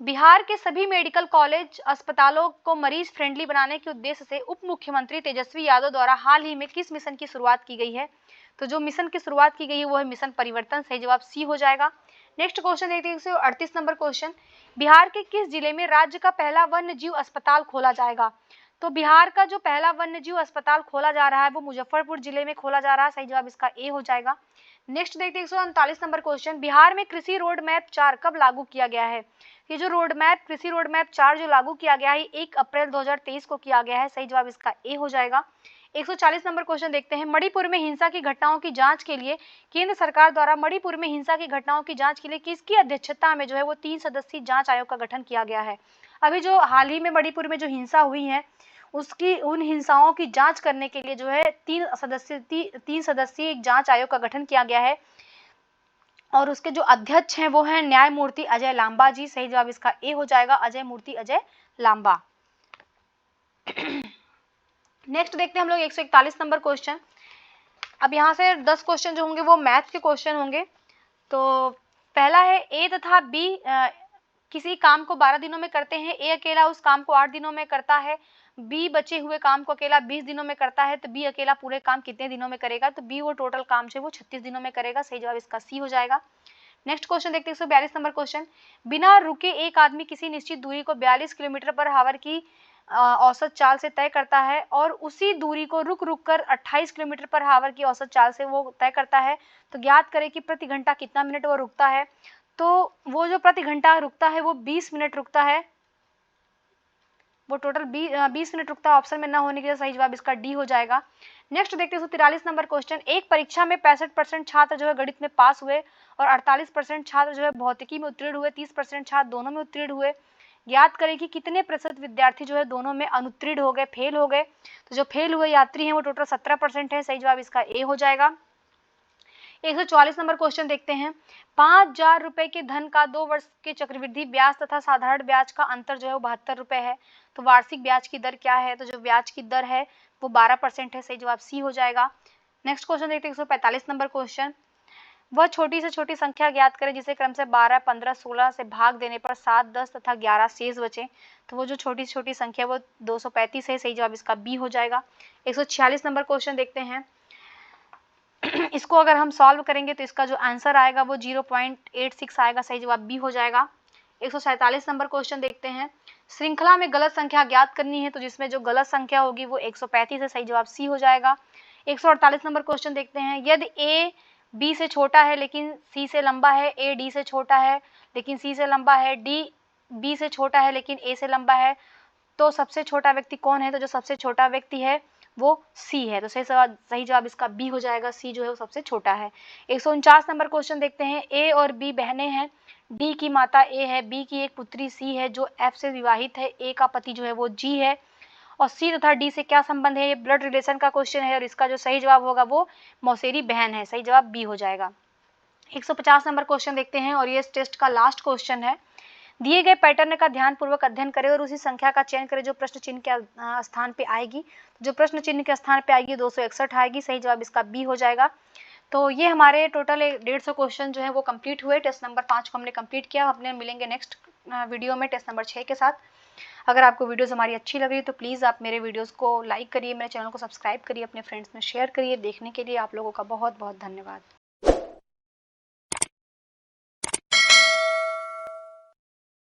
बिहार के सभी मेडिकल कॉलेज अस्पतालों को मरीज फ्रेंडली बनाने के उद्देश्य से उप मुख्यमंत्री तेजस्वी यादव द्वारा हाल ही में किस मिशन की शुरुआत की गई है? तो जो मिशन की शुरुआत की गई है वो है मिशन परिवर्तन। सही जवाब सी हो जाएगा। नेक्स्ट क्वेश्चन देखते हैं 138 नंबर क्वेश्चन, बिहार के किस जिले में राज्य का पहला वन्य जीव अस्पताल खोला जाएगा? तो बिहार का जो पहला वन्य जीव अस्पताल खोला जा रहा है वो मुजफ्फरपुर जिले में खोला जा रहा है। सही जवाब इसका ए हो जाएगा। नेक्स्ट देखते हैं 139 नंबर क्वेश्चन, बिहार में कृषि रोड मैप 4 कब लागू किया गया है? ये जो कृषि रोड मैप 4 जो लागू किया गया है 1 अप्रैल 2023 को किया गया है। सही जवाब इसका ए हो जाएगा। 140 नंबर क्वेश्चन देखते हैं, मणिपुर में हिंसा की घटनाओं की जांच के लिए केंद्र सरकार द्वारा मणिपुर में हिंसा की घटनाओं की जांच के लिए किसकी अध्यक्षता में जो है वो 3 सदस्यीय जांच आयोग का गठन किया गया है? अभी जो हाल ही में मणिपुर में जो हिंसा हुई है उसकी उन हिंसाओं की जांच करने के लिए जो है 3 सदस्यीय एक जांच आयोग का गठन किया गया है और उसके जो अध्यक्ष हैं वो हैं न्यायमूर्ति अजय लांबा जी। सही जवाब इसका ए हो जाएगा, अजय लांबा। नेक्स्ट देखते हैं हम लोग 141 नंबर क्वेश्चन। अब यहाँ से 10 क्वेश्चन जो होंगे वो मैथ के क्वेश्चन होंगे। तो पहला है ए तथा बी किसी काम को 12 दिनों में करते हैं, ए अकेला उस काम को 8 दिनों में करता है, बी बचे हुए काम को अकेला 20 दिनों में करता है, तो बी अकेला पूरे काम कितने दिनों में करेगा? तो बी वो टोटल काम जो है वो 36 दिनों में करेगा। सही जवाब इसका सी हो जाएगा। नेक्स्ट क्वेश्चन देखते हैं 142 नंबर क्वेश्चन, बिना रुके एक आदमी किसी निश्चित दूरी को 42 किलोमीटर पर हावर की औसत चाल से तय करता है और उसी दूरी को रुक रुक कर 28 किलोमीटर पर हावर की औसत चाल से वो तय करता है, तो ज्ञात करें कि प्रति घंटा कितना मिनट वो रुकता है। तो वो जो प्रति घंटा रुकता है वो 20 मिनट रुकता है। वो टोटल 20 मिनट रुकता है। ऑप्शन में न होने के लिए सही जवाब इसका डी हो जाएगा। नेक्स्ट देखते हैं 143 नंबर क्वेश्चन। एक परीक्षा में 65% छात्र जो है गणित में पास हुए और 48% छात्र जो है भौतिकी में उत्तीर्ण हुए, 30% छात्र दोनों में उत्तीर्ण हुए। याद करें कि कितने प्रतिशत विद्यार्थी जो है दोनों में अनुत्तीर्ण हो गए, फेल हो गए। तो जो फेल हुए यात्री हैं वो टोटल 17% है। सही जवाब इसका ए हो जाएगा। 144 नंबर क्वेश्चन देखते हैं। 5,000 रुपए के धन का 2 वर्ष के चक्रवृद्धि ब्याज तथा साधारण ब्याज का अंतर जो है वो 72 रुपए है। तो वार्षिक ब्याज की दर क्या है? तो जो ब्याज की दर है वो 12% है। सही जवाब सी हो जाएगा। नेक्स्ट क्वेश्चन देखते हैं 145 नंबर क्वेश्चन। वह छोटी से छोटी संख्या ज्ञात करें जिसे क्रम से 12, 15, 16 से भाग देने पर 7, 10 तथा 11 शेष बचे। तो वो जो छोटी से छोटी संख्या वो 235 है। सही जवाब इसका बी हो जाएगा। 146 नंबर क्वेश्चन देखते हैं। इसको अगर हम सॉल्व करेंगे तो इसका जो आंसर आएगा वो 0.86 आएगा। सही जवाब बी हो जाएगा। 147 नंबर क्वेश्चन देखते हैं। श्रृंखला में गलत संख्या ज्ञात करनी है, तो जिसमें जो गलत संख्या होगी वो 135 है। सही जवाब सी हो जाएगा। 148 नंबर क्वेश्चन देखते हैं। यदि ए बी से छोटा है लेकिन सी से लंबा है, ए डी से छोटा है लेकिन सी से लंबा है, डी बी से छोटा है लेकिन ए से लंबा है, तो सबसे छोटा व्यक्ति कौन है? तो जो सबसे छोटा व्यक्ति है वो सी है। तो सही जवाब इसका बी हो जाएगा। सी जो है वो सबसे छोटा है। 149 नंबर क्वेश्चन देखते हैं। ए और बी बहनें हैं। डी की माता ए है, बी की एक पुत्री सी है जो एफ से विवाहित है, ए का पति जो है वो जी है, और सी तथा डी से क्या संबंध है? ये ब्लड रिलेशन का क्वेश्चन है और इसका जो सही जवाब होगा वो मौसेरी बहन है। सही जवाब बी हो जाएगा। 150 नंबर क्वेश्चन देखते हैं और ये इस टेस्ट का लास्ट क्वेश्चन है। दिए गए पैटर्न का ध्यानपूर्वक अध्ययन करें और उसी संख्या का चयन करें जो प्रश्न चिन्ह के स्थान पे आएगी। जो प्रश्न चिन्ह के स्थान पे आएगी 261 आएगी। सही जवाब इसका बी हो जाएगा। तो ये हमारे टोटल 150 क्वेश्चन जो है वो कंप्लीट हुए। टेस्ट नंबर 5 को हमने कंप्लीट किया। अपने मिलेंगे नेक्स्ट वीडियो में टेस्ट नंबर 6 के साथ। अगर आपको वीडियोस हमारी अच्छी लग रही है तो प्लीज़ आप मेरे वीडियोस को लाइक करिए, मेरे चैनल को सब्सक्राइब करिए, अपने फ्रेंड्स में शेयर करिए। देखने के लिए आप लोगों का बहुत बहुत धन्यवाद।